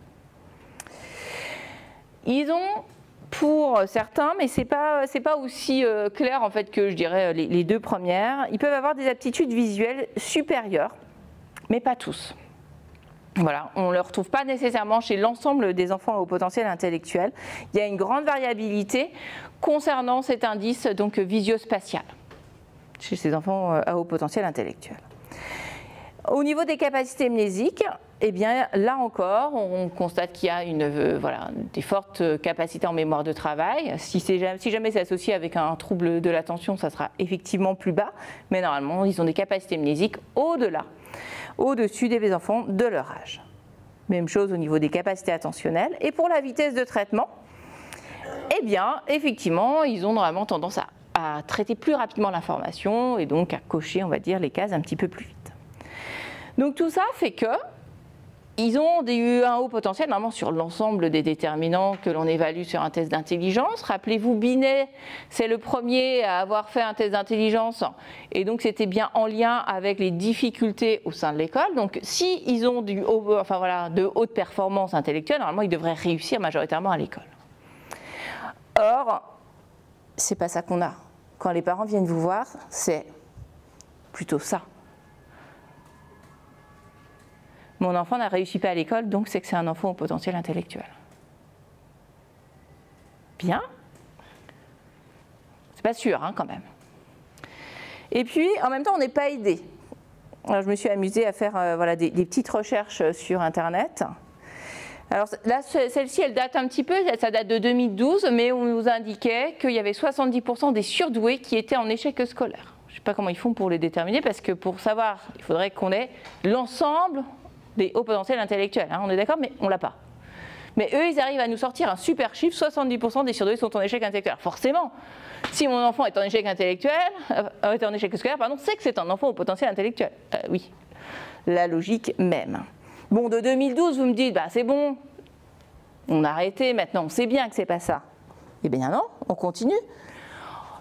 Ils ont, pour certains, mais c'est pas aussi clair en fait que je dirais les deux premières, ils peuvent avoir des aptitudes visuelles supérieures, mais pas tous. Voilà, on ne le retrouve pas nécessairement chez l'ensemble des enfants au potentiel intellectuel. Il y a une grande variabilité concernant cet indice donc visio-spatial chez ces enfants à haut potentiel intellectuel. Au niveau des capacités mnésiques, eh bien, là encore, on constate qu'il y a des fortes capacités en mémoire de travail. Si jamais c'est associé avec un trouble de l'attention, ça sera effectivement plus bas, mais normalement, ils ont des capacités mnésiques au-dessus des enfants de leur âge. Même chose au niveau des capacités attentionnelles. Et pour la vitesse de traitement, eh bien, effectivement, ils ont normalement tendance à traiter plus rapidement l'information et donc à cocher, on va dire, les cases un petit peu plus vite. Donc tout ça fait que ils ont eu un haut potentiel normalement sur l'ensemble des déterminants que l'on évalue sur un test d'intelligence. Rappelez-vous, Binet, c'est le premier à avoir fait un test d'intelligence et donc c'était bien en lien avec les difficultés au sein de l'école. Donc si ils ont de hautes performances intellectuelles, normalement ils devraient réussir majoritairement à l'école. Or, c'est pas ça qu'on a. Quand les parents viennent vous voir, c'est plutôt ça. Mon enfant n'a réussi pas à l'école, donc c'est que c'est un enfant au potentiel intellectuel. Bien. C'est pas sûr, quand même. Et puis, en même temps, on n'est pas aidé. Alors, je me suis amusée à faire des petites recherches sur Internet. Alors là, celle-ci, elle date un petit peu, ça date de 2012, mais on nous indiquait qu'il y avait 70% des surdoués qui étaient en échec scolaire. Je ne sais pas comment ils font pour les déterminer, parce que pour savoir, il faudrait qu'on ait l'ensemble des hauts potentiels intellectuels, on est d'accord, mais on ne l'a pas. Mais eux, ils arrivent à nous sortir un super chiffre, 70% des surdoués sont en échec intellectuel. Forcément, si mon enfant est en échec scolaire, c'est que c'est un enfant au potentiel intellectuel. Oui, la logique même. Bon, de 2012, vous me dites, c'est bon, on a arrêté, maintenant on sait bien que c'est pas ça. Eh bien non, on continue.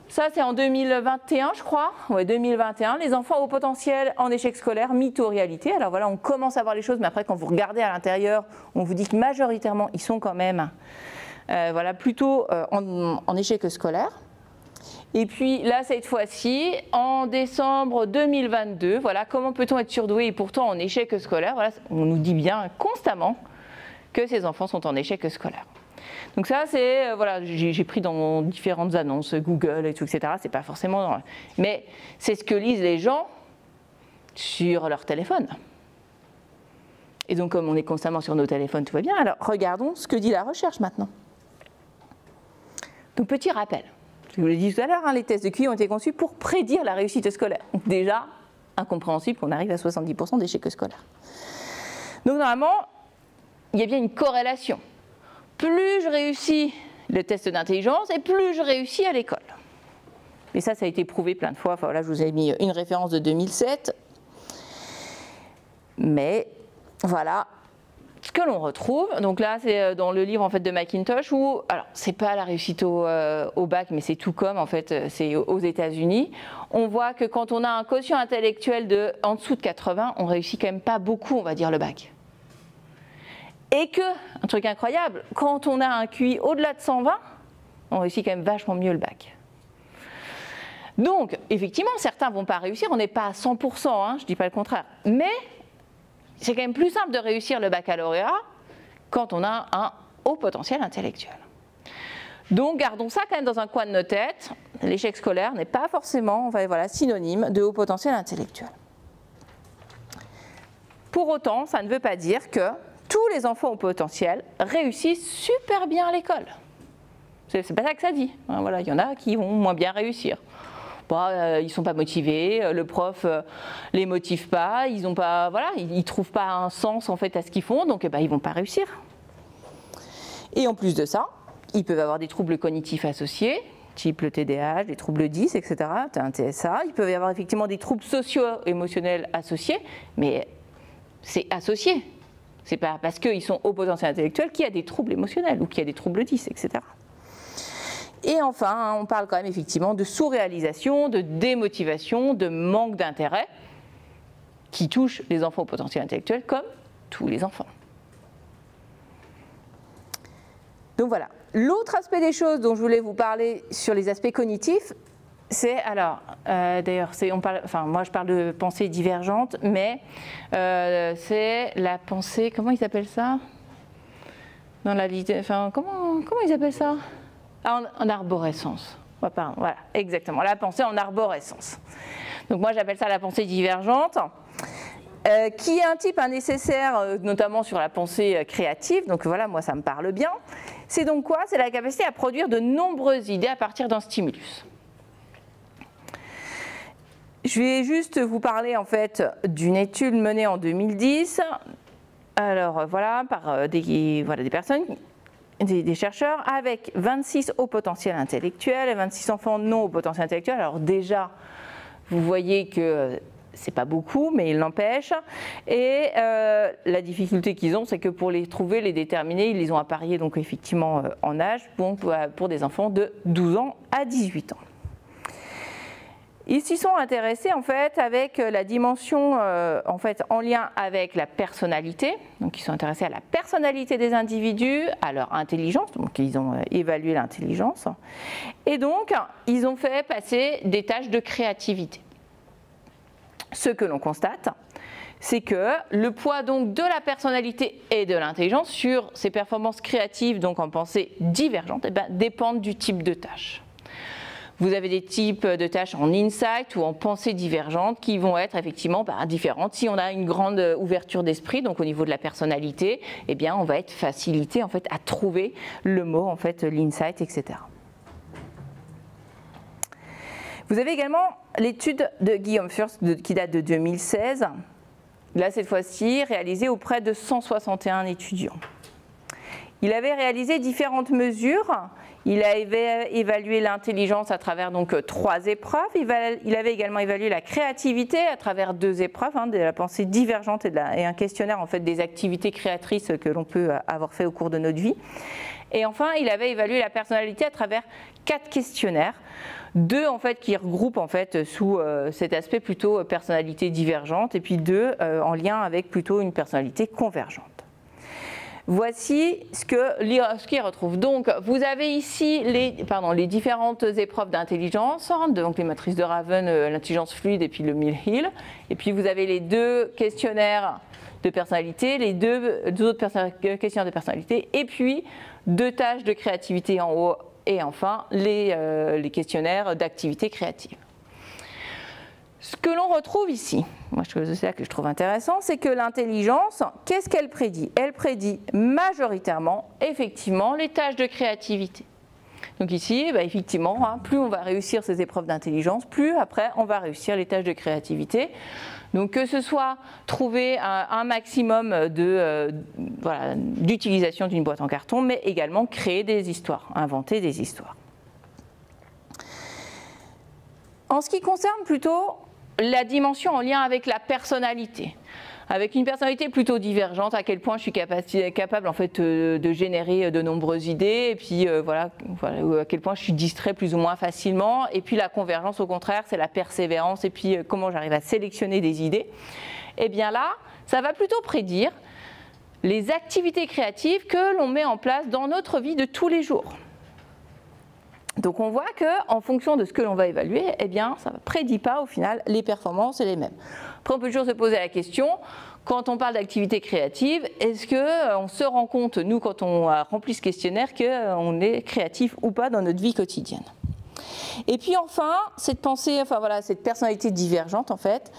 Ça, c'est en 2021, je crois. Ouais, 2021, les enfants au potentiel en échec scolaire, mytho-réalité. Alors voilà, on commence à voir les choses, mais après, quand vous regardez à l'intérieur, on vous dit que majoritairement, ils sont quand même plutôt en échec scolaire. Et puis là, cette fois-ci, en décembre 2022, voilà, comment peut-on être surdoué et pourtant en échec scolaire? Voilà, on nous dit bien constamment que ces enfants sont en échec scolaire. Donc ça, c'est, j'ai pris dans différentes annonces, Google et tout, etc. C'est pas forcément... Mais c'est ce que lisent les gens sur leur téléphone. Et donc, comme on est constamment sur nos téléphones, tout va bien. Alors, regardons ce que dit la recherche maintenant. Donc, petit rappel. Je vous l'ai dit tout à l'heure, les tests de QI ont été conçus pour prédire la réussite scolaire. Donc déjà, incompréhensible qu'on arrive à 70% d'échecs scolaires. Donc normalement, il y a bien une corrélation. Plus je réussis le test d'intelligence et plus je réussis à l'école. Et ça a été prouvé plein de fois. Enfin, là, je vous ai mis une référence de 2007. Mais voilà ce que l'on retrouve. Donc là, c'est dans le livre en fait, de McIntosh où, alors, c'est pas la réussite au bac, mais c'est tout comme, en fait, c'est aux États-Unis. On voit que quand on a un quotient intellectuel en dessous de 80, on réussit quand même pas beaucoup, on va dire, le bac. Et que, un truc incroyable, quand on a un QI au-delà de 120, on réussit quand même vachement mieux le bac. Donc, effectivement, certains ne vont pas réussir, on n'est pas à 100%, hein, je ne dis pas le contraire, mais c'est quand même plus simple de réussir le baccalauréat quand on a un haut potentiel intellectuel. Donc, gardons ça quand même dans un coin de nos têtes. L'échec scolaire n'est pas forcément synonyme de haut potentiel intellectuel. Pour autant, ça ne veut pas dire que tous les enfants au potentiel réussissent super bien à l'école. C'est pas ça que ça dit. Voilà, il y en a qui vont moins bien réussir. Ils ne sont pas motivés, le prof les motive pas, ils ne trouvent pas un sens en fait à ce qu'ils font, donc ils ne vont pas réussir. Et en plus de ça, ils peuvent avoir des troubles cognitifs associés, type le TDAH, des troubles 10, etc., un TSA. Ils peuvent y avoir effectivement des troubles socio-émotionnels associés, mais c'est associé. C'est pas parce qu'ils sont au potentiel intellectuel qu'il y a des troubles émotionnels ou qu'il y a des troubles 10, etc. Et enfin, on parle quand même effectivement de sous-réalisation, de démotivation, de manque d'intérêt qui touchent les enfants au potentiel intellectuel comme tous les enfants. Donc voilà. L'autre aspect des choses dont je voulais vous parler sur les aspects cognitifs, c'est d'ailleurs, moi je parle de pensée divergente, mais c'est la pensée, comment ils appellent ça dans la comment ils appellent ça? En arborescence. Voilà, exactement, la pensée en arborescence. Donc moi j'appelle ça la pensée divergente, qui est un type nécessaire, notamment sur la pensée créative, donc voilà, moi ça me parle bien. C'est donc quoi? C'est la capacité à produire de nombreuses idées à partir d'un stimulus. Je vais juste vous parler en fait d'une étude menée en 2010, alors voilà, par des personnes, des chercheurs avec 26 hauts potentiels intellectuels et 26 enfants non hauts potentiels intellectuels. Alors déjà, vous voyez que c'est pas beaucoup, mais il l'empêche. Et la difficulté qu'ils ont, c'est que pour les trouver, les déterminer, ils les ont appariés donc effectivement en âge, pour des enfants de 12 ans à 18 ans. Ils s'y sont intéressés en fait avec la dimension en lien avec la personnalité. Donc ils sont intéressés à la personnalité des individus, à leur intelligence. Donc ils ont évalué l'intelligence. Et donc ils ont fait passer des tâches de créativité. Ce que l'on constate, c'est que le poids donc de la personnalité et de l'intelligence sur ces performances créatives, donc en pensée divergente, dépendent du type de tâche. Vous avez des types de tâches en insight ou en pensée divergente qui vont être effectivement différentes. Si on a une grande ouverture d'esprit, donc au niveau de la personnalité, eh bien on va être facilité en fait à trouver le mot en fait l'insight, etc. Vous avez également l'étude de Guillaume Fürst qui date de 2016, là cette fois-ci réalisée auprès de 161 étudiants. Il avait réalisé différentes mesures. Il avait évalué l'intelligence à travers donc 3 épreuves. Il avait également évalué la créativité à travers 2 épreuves, de la pensée divergente et un questionnaire en fait des activités créatrices que l'on peut avoir fait au cours de notre vie. Et enfin, il avait évalué la personnalité à travers 4 questionnaires, 2 en fait qui regroupent en fait sous cet aspect plutôt personnalité divergente et puis 2 en lien avec plutôt une personnalité convergente. Voici ce qu'il retrouve. Donc, vous avez ici les différentes épreuves d'intelligence, donc les matrices de Raven, l'intelligence fluide et puis le Mill-Hill. Et puis, vous avez les 2 questionnaires de personnalité, les deux autres questionnaires de personnalité, et puis 2 tâches de créativité en haut, et enfin les questionnaires d'activité créative. Ce que l'on retrouve ici, moi c'est ça que je trouve intéressant, c'est que l'intelligence, qu'est-ce qu'elle prédit? Elle prédit majoritairement, effectivement, les tâches de créativité. Donc ici, effectivement, plus on va réussir ces épreuves d'intelligence, plus après on va réussir les tâches de créativité. Donc que ce soit trouver un maximum d'utilisation d'une boîte en carton, mais également créer des histoires, inventer des histoires. En ce qui concerne plutôt la dimension en lien avec la personnalité, avec une personnalité plutôt divergente, à quel point je suis capable en fait de générer de nombreuses idées, et puis à quel point je suis distrait plus ou moins facilement, et puis la convergence au contraire c'est la persévérance, et puis comment j'arrive à sélectionner des idées. Et bien là, ça va plutôt prédire les activités créatives que l'on met en place dans notre vie de tous les jours. Donc on voit qu'en fonction de ce que l'on va évaluer, eh bien, ça ne prédit pas au final les performances et les mêmes. Après, on peut toujours se poser la question, quand on parle d'activité créative, est-ce qu'on se rend compte, nous, quand on a rempli ce questionnaire, qu'on est créatif ou pas dans notre vie quotidienne? Et puis enfin, cette pensée, enfin voilà, cette personnalité divergente, en fait,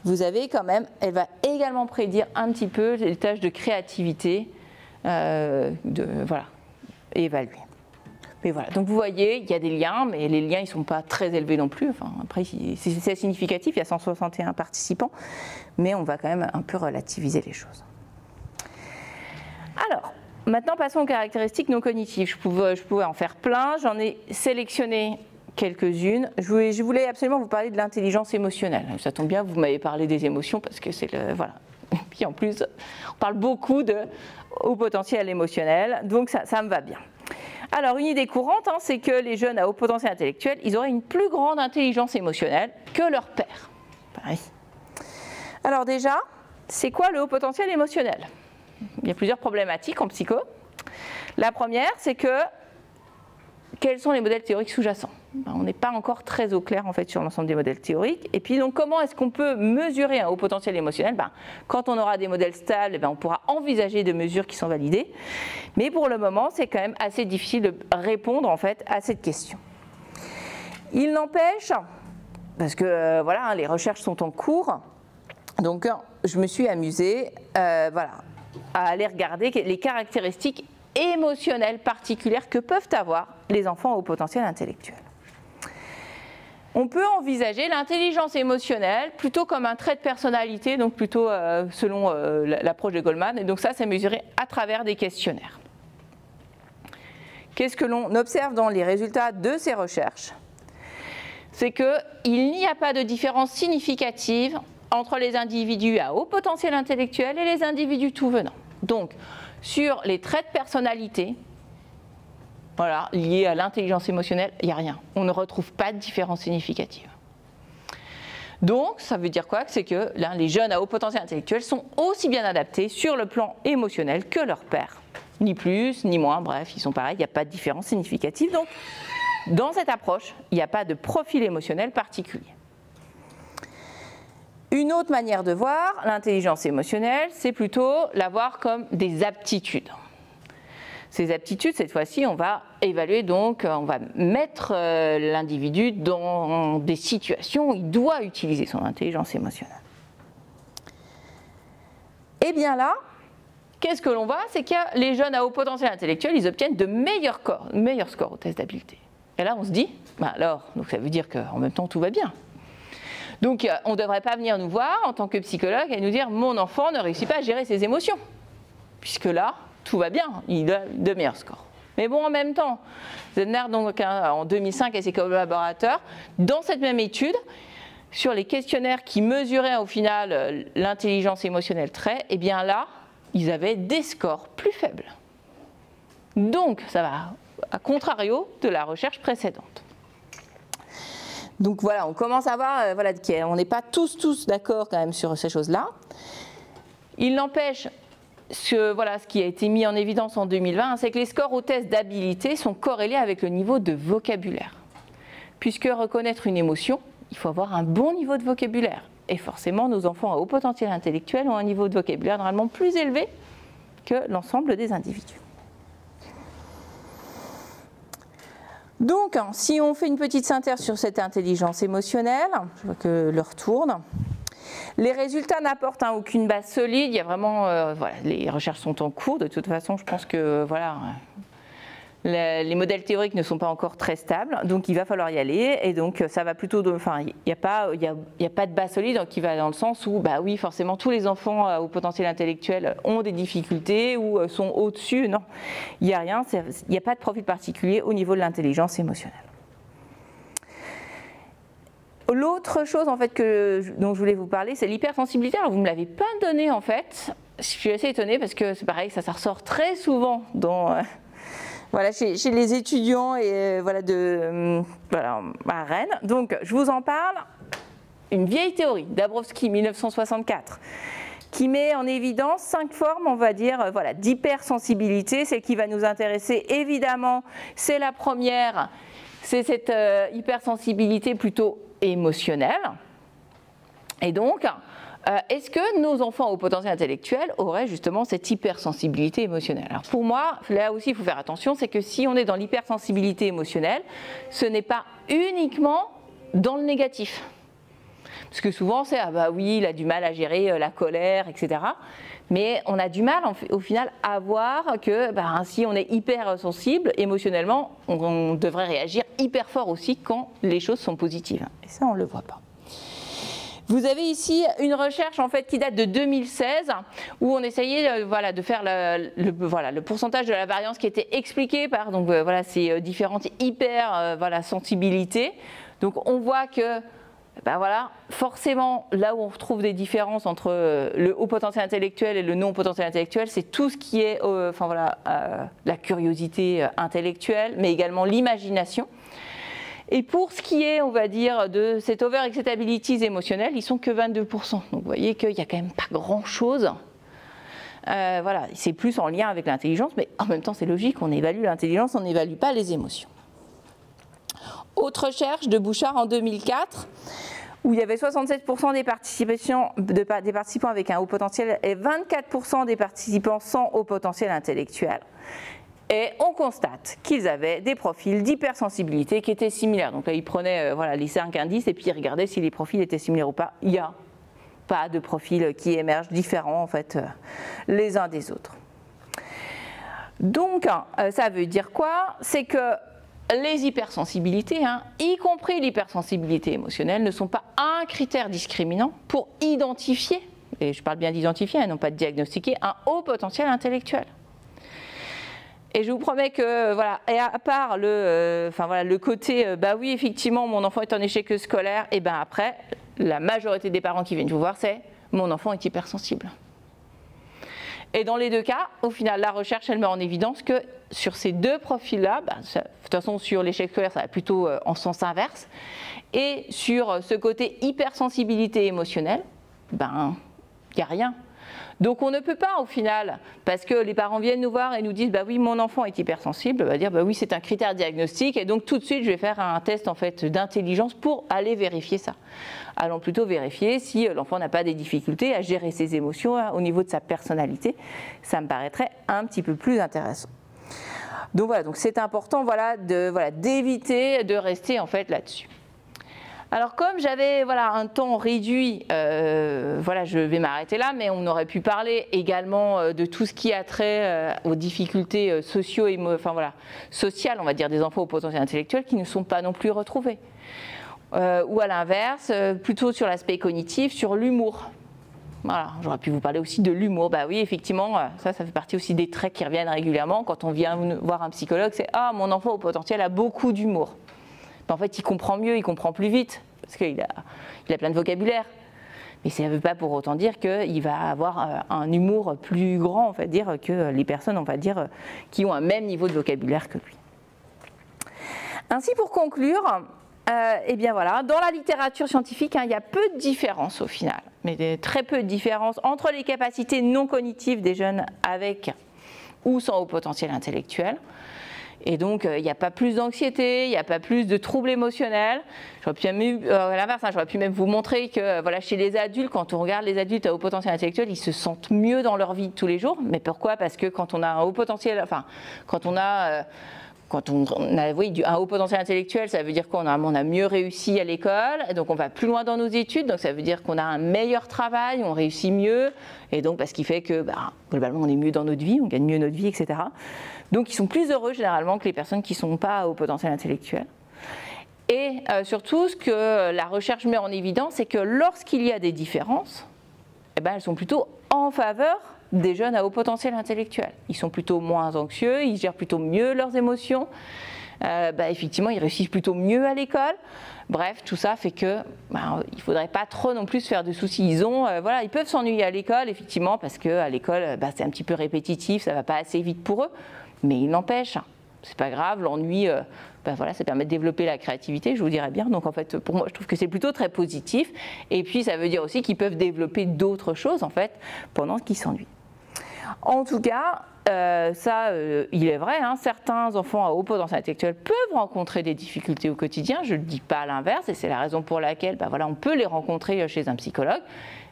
vous avez quand même, elle va également prédire un petit peu les tâches de créativité, voilà, évaluées. Mais voilà, donc vous voyez, il y a des liens, mais les liens, ils ne sont pas très élevés non plus. Enfin, après, c'est significatif, il y a 161 participants, mais on va quand même un peu relativiser les choses. Alors, maintenant, passons aux caractéristiques non cognitives. Je pouvais en faire plein, j'en ai sélectionné quelques-unes. Je voulais absolument vous parler de l'intelligence émotionnelle. Ça tombe bien, vous m'avez parlé des émotions, parce que c'est le... Voilà. Et puis en plus, on parle beaucoup de haut potentiel émotionnel, donc ça me va bien. Alors, une idée courante, c'est que les jeunes à haut potentiel intellectuel, ils auraient une plus grande intelligence émotionnelle que leurs pairs. Pareil. Alors déjà, c'est quoi le haut potentiel émotionnel? Il y a plusieurs problématiques en psycho. La première, c'est que quels sont les modèles théoriques sous-jacents? On n'est pas encore très au clair en fait sur l'ensemble des modèles théoriques. Et puis donc comment est-ce qu'on peut mesurer un haut potentiel émotionnel? Quand on aura des modèles stables, on pourra envisager des mesures qui sont validées. Mais pour le moment, c'est quand même assez difficile de répondre en fait à cette question. Il n'empêche, parce que voilà, les recherches sont en cours, donc je me suis amusée voilà, à aller regarder les caractéristiques émotionnelles particulières que peuvent avoir les enfants au potentiel intellectuel. On peut envisager l'intelligence émotionnelle plutôt comme un trait de personnalité, donc plutôt selon l'approche de Goldman, et donc ça c'est mesuré à travers des questionnaires. Qu'est-ce que l'on observe dans les résultats de ces recherches? C'est qu'il n'y a pas de différence significative entre les individus à haut potentiel intellectuel et les individus tout venant. Donc, sur les traits de personnalité, voilà, liés à l'intelligence émotionnelle, il n'y a rien. On ne retrouve pas de différence significative. Donc, ça veut dire quoi? C'est que là, les jeunes à haut potentiel intellectuel sont aussi bien adaptés sur le plan émotionnel que leurs pairs. Ni plus, ni moins, bref, ils sont pareils, il n'y a pas de différence significative. Donc, dans cette approche, il n'y a pas de profil émotionnel particulier. Une autre manière de voir l'intelligence émotionnelle, c'est plutôt la voir comme des aptitudes. Ces aptitudes, cette fois-ci, on va évaluer, donc on va mettre l'individu dans des situations où il doit utiliser son intelligence émotionnelle. Et bien là, qu'est-ce que l'on voit? C'est que les jeunes à haut potentiel intellectuel, ils obtiennent de meilleurs scores au test d'habileté. Et là, on se dit, alors, donc ça veut dire qu'en même temps, tout va bien. Donc, on ne devrait pas venir nous voir en tant que psychologue et nous dire « mon enfant ne réussit pas à gérer ses émotions ». Puisque là, tout va bien, il a de meilleurs scores. Mais bon, en même temps, Zedner, donc, en 2005 et ses collaborateurs, dans cette même étude, sur les questionnaires qui mesuraient au final l'intelligence émotionnelle trait, eh bien là, ils avaient des scores plus faibles. Donc, ça va à contrario de la recherche précédente. Donc voilà, on commence à voir, voilà, on n'est pas tous d'accord quand même sur ces choses-là. Il n'empêche, voilà, ce qui a été mis en évidence en 2020, c'est que les scores au test d'habilité sont corrélés avec le niveau de vocabulaire. Puisque reconnaître une émotion, il faut avoir un bon niveau de vocabulaire. Et forcément, nos enfants à haut potentiel intellectuel ont un niveau de vocabulaire normalement plus élevé que l'ensemble des individus. Donc, si on fait une petite synthèse sur cette intelligence émotionnelle, je vois que l'heure tourne, les résultats n'apportent aucune base solide, il y a vraiment, voilà, les recherches sont en cours, de toute façon je pense que voilà, les modèles théoriques ne sont pas encore très stables, donc il va falloir y aller, et donc ça va plutôt, enfin il n'y a pas de base solide qui va dans le sens où, bah oui, forcément tous les enfants au potentiel intellectuel ont des difficultés ou sont au-dessus, non, il n'y a rien, il n'y a pas de profil particulier au niveau de l'intelligence émotionnelle. L'autre chose en fait dont je voulais vous parler, c'est l'hypersensibilité. Alors vous ne me l'avez pas donné en fait, je suis assez étonnée parce que c'est pareil, ça ressort très souvent dans... Voilà, chez les étudiants et voilà, voilà, à Rennes. Donc, je vous en parle. Une vieille théorie, Dabrowski, 1964, qui met en évidence 5 formes, on va dire, voilà, d'hypersensibilité. Celle qui va nous intéresser, évidemment, c'est la première, c'est cette hypersensibilité plutôt émotionnelle. Et donc, est-ce que nos enfants au potentiel intellectuel auraient justement cette hypersensibilité émotionnelle? Alors pour moi, là aussi il faut faire attention, c'est que si on est dans l'hypersensibilité émotionnelle, ce n'est pas uniquement dans le négatif. Parce que souvent c'est « ah bah oui, il a du mal à gérer la colère, etc. » Mais on a du mal au final à voir que si on est hypersensible émotionnellement, on devrait réagir hyper fort aussi quand les choses sont positives. Et ça on ne le voit pas. Vous avez ici une recherche en fait qui date de 2016 où on essayait de faire le pourcentage de la variance qui était expliqué par ces différentes hypersensibilités. Donc on voit que forcément là où on retrouve des différences entre le haut potentiel intellectuel et le non potentiel intellectuel, c'est tout ce qui est la curiosité intellectuelle, mais également l'imagination. Et pour ce qui est, on va dire, de cette over-excitability émotionnelle, ils sont que 22%. Donc vous voyez qu'il n'y a quand même pas grand-chose. C'est plus en lien avec l'intelligence, mais en même temps c'est logique, on évalue l'intelligence, on n'évalue pas les émotions. Autre recherche de Bouchard en 2004, où il y avait 67% des participants avec un haut potentiel et 24% des participants sans haut potentiel intellectuel. Et on constate qu'ils avaient des profils d'hypersensibilité qui étaient similaires. Donc là, ils prenaient les 5 indices et puis ils regardaient si les profils étaient similaires ou pas. Il n'y a pas de profils qui émergent différents en fait, les uns des autres. Donc, ça veut dire quoi? C'est que les hypersensibilités, y compris l'hypersensibilité émotionnelle, ne sont pas un critère discriminant pour identifier, et je parle bien d'identifier, non pas de diagnostiquer, un haut potentiel intellectuel. Et je vous promets que, et à part le côté, oui, effectivement, mon enfant est en échec scolaire, et après, la majorité des parents qui viennent vous voir, c'est mon enfant est hypersensible. Et dans les deux cas, au final, la recherche, elle met en évidence que sur ces deux profils-là, de toute façon, sur l'échec scolaire, ça va plutôt en sens inverse, et sur ce côté hypersensibilité émotionnelle, il n'y a rien. Donc on ne peut pas au final, parce que les parents viennent nous voir et nous disent oui mon enfant est hypersensible, on va dire oui c'est un critère diagnostique et donc tout de suite je vais faire un test en fait d'intelligence pour aller vérifier ça. Allons plutôt vérifier si l'enfant n'a pas des difficultés à gérer ses émotions au niveau de sa personnalité. Ça me paraîtrait un petit peu plus intéressant. Donc voilà, donc c'est important d'éviter de rester en fait là-dessus. Alors comme j'avais un temps réduit, je vais m'arrêter là, mais on aurait pu parler également de tout ce qui a trait aux difficultés sociales, on va dire, des enfants au potentiel intellectuel qui ne sont pas non plus retrouvés. Ou à l'inverse, plutôt sur l'aspect cognitif, sur l'humour. Voilà, j'aurais pu vous parler aussi de l'humour. Oui, effectivement, ça fait partie aussi des traits qui reviennent régulièrement quand on vient voir un psychologue, c'est « Ah, mon enfant au potentiel a beaucoup d'humour ». En fait, il comprend mieux, il comprend plus vite, parce qu'il a plein de vocabulaire. Mais ça ne veut pas pour autant dire qu'il va avoir un humour plus grand, on va dire, que les personnes, on va dire, qui ont un même niveau de vocabulaire que lui. Ainsi, pour conclure, dans la littérature scientifique, il y a peu de différences au final, mais très peu de différences entre les capacités non cognitives des jeunes avec ou sans haut potentiel intellectuel. Et donc, il n'y a pas plus d'anxiété, il n'y a pas plus de troubles émotionnels. À l'inverse, j'aurais pu même vous montrer que chez les adultes, quand on regarde les adultes à haut potentiel intellectuel, ils se sentent mieux dans leur vie de tous les jours. Mais pourquoi? Parce que quand on a un haut potentiel, quand on a un haut potentiel intellectuel, ça veut dire qu'on a mieux réussi à l'école, donc on va plus loin dans nos études, donc ça veut dire qu'on a un meilleur travail, on réussit mieux, et donc parce qu'il fait que globalement on est mieux dans notre vie, on gagne mieux notre vie, etc. Donc ils sont plus heureux généralement que les personnes qui ne sont pas au potentiel intellectuel. Et surtout, ce que la recherche met en évidence, c'est que lorsqu'il y a des différences, elles sont plutôt en faveur des jeunes à haut potentiel intellectuel. Ils sont plutôt moins anxieux, ils gèrent plutôt mieux leurs émotions, effectivement ils réussissent plutôt mieux à l'école. Bref, tout ça fait que il ne faudrait pas trop non plus se faire de soucis. Ils peuvent s'ennuyer à l'école, effectivement, parce qu'à l'école, c'est un petit peu répétitif, ça ne va pas assez vite pour eux, mais il n'empêche, c'est pas grave, l'ennui, ben voilà, ça permet de développer la créativité, je vous dirais bien. Donc en fait, pour moi, je trouve que c'est plutôt très positif. Et puis ça veut dire aussi qu'ils peuvent développer d'autres choses en fait pendant qu'ils s'ennuient. En tout cas, il est vrai, hein, certains enfants à haut potentiel intellectuel peuvent rencontrer des difficultés au quotidien, je ne dis pas l'inverse, et c'est la raison pour laquelle ben voilà, on peut les rencontrer chez un psychologue,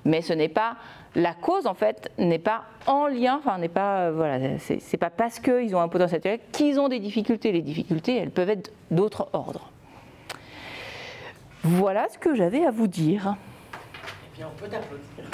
mais ce n'est pas, la cause en fait n'est pas en lien, enfin n'est pas, voilà, c'est pas parce qu'ils ont un potentiel intellectuel qu'ils ont des difficultés, les difficultés elles peuvent être d'autres ordres. Voilà ce que j'avais à vous dire. Eh bien on peut t'applaudir.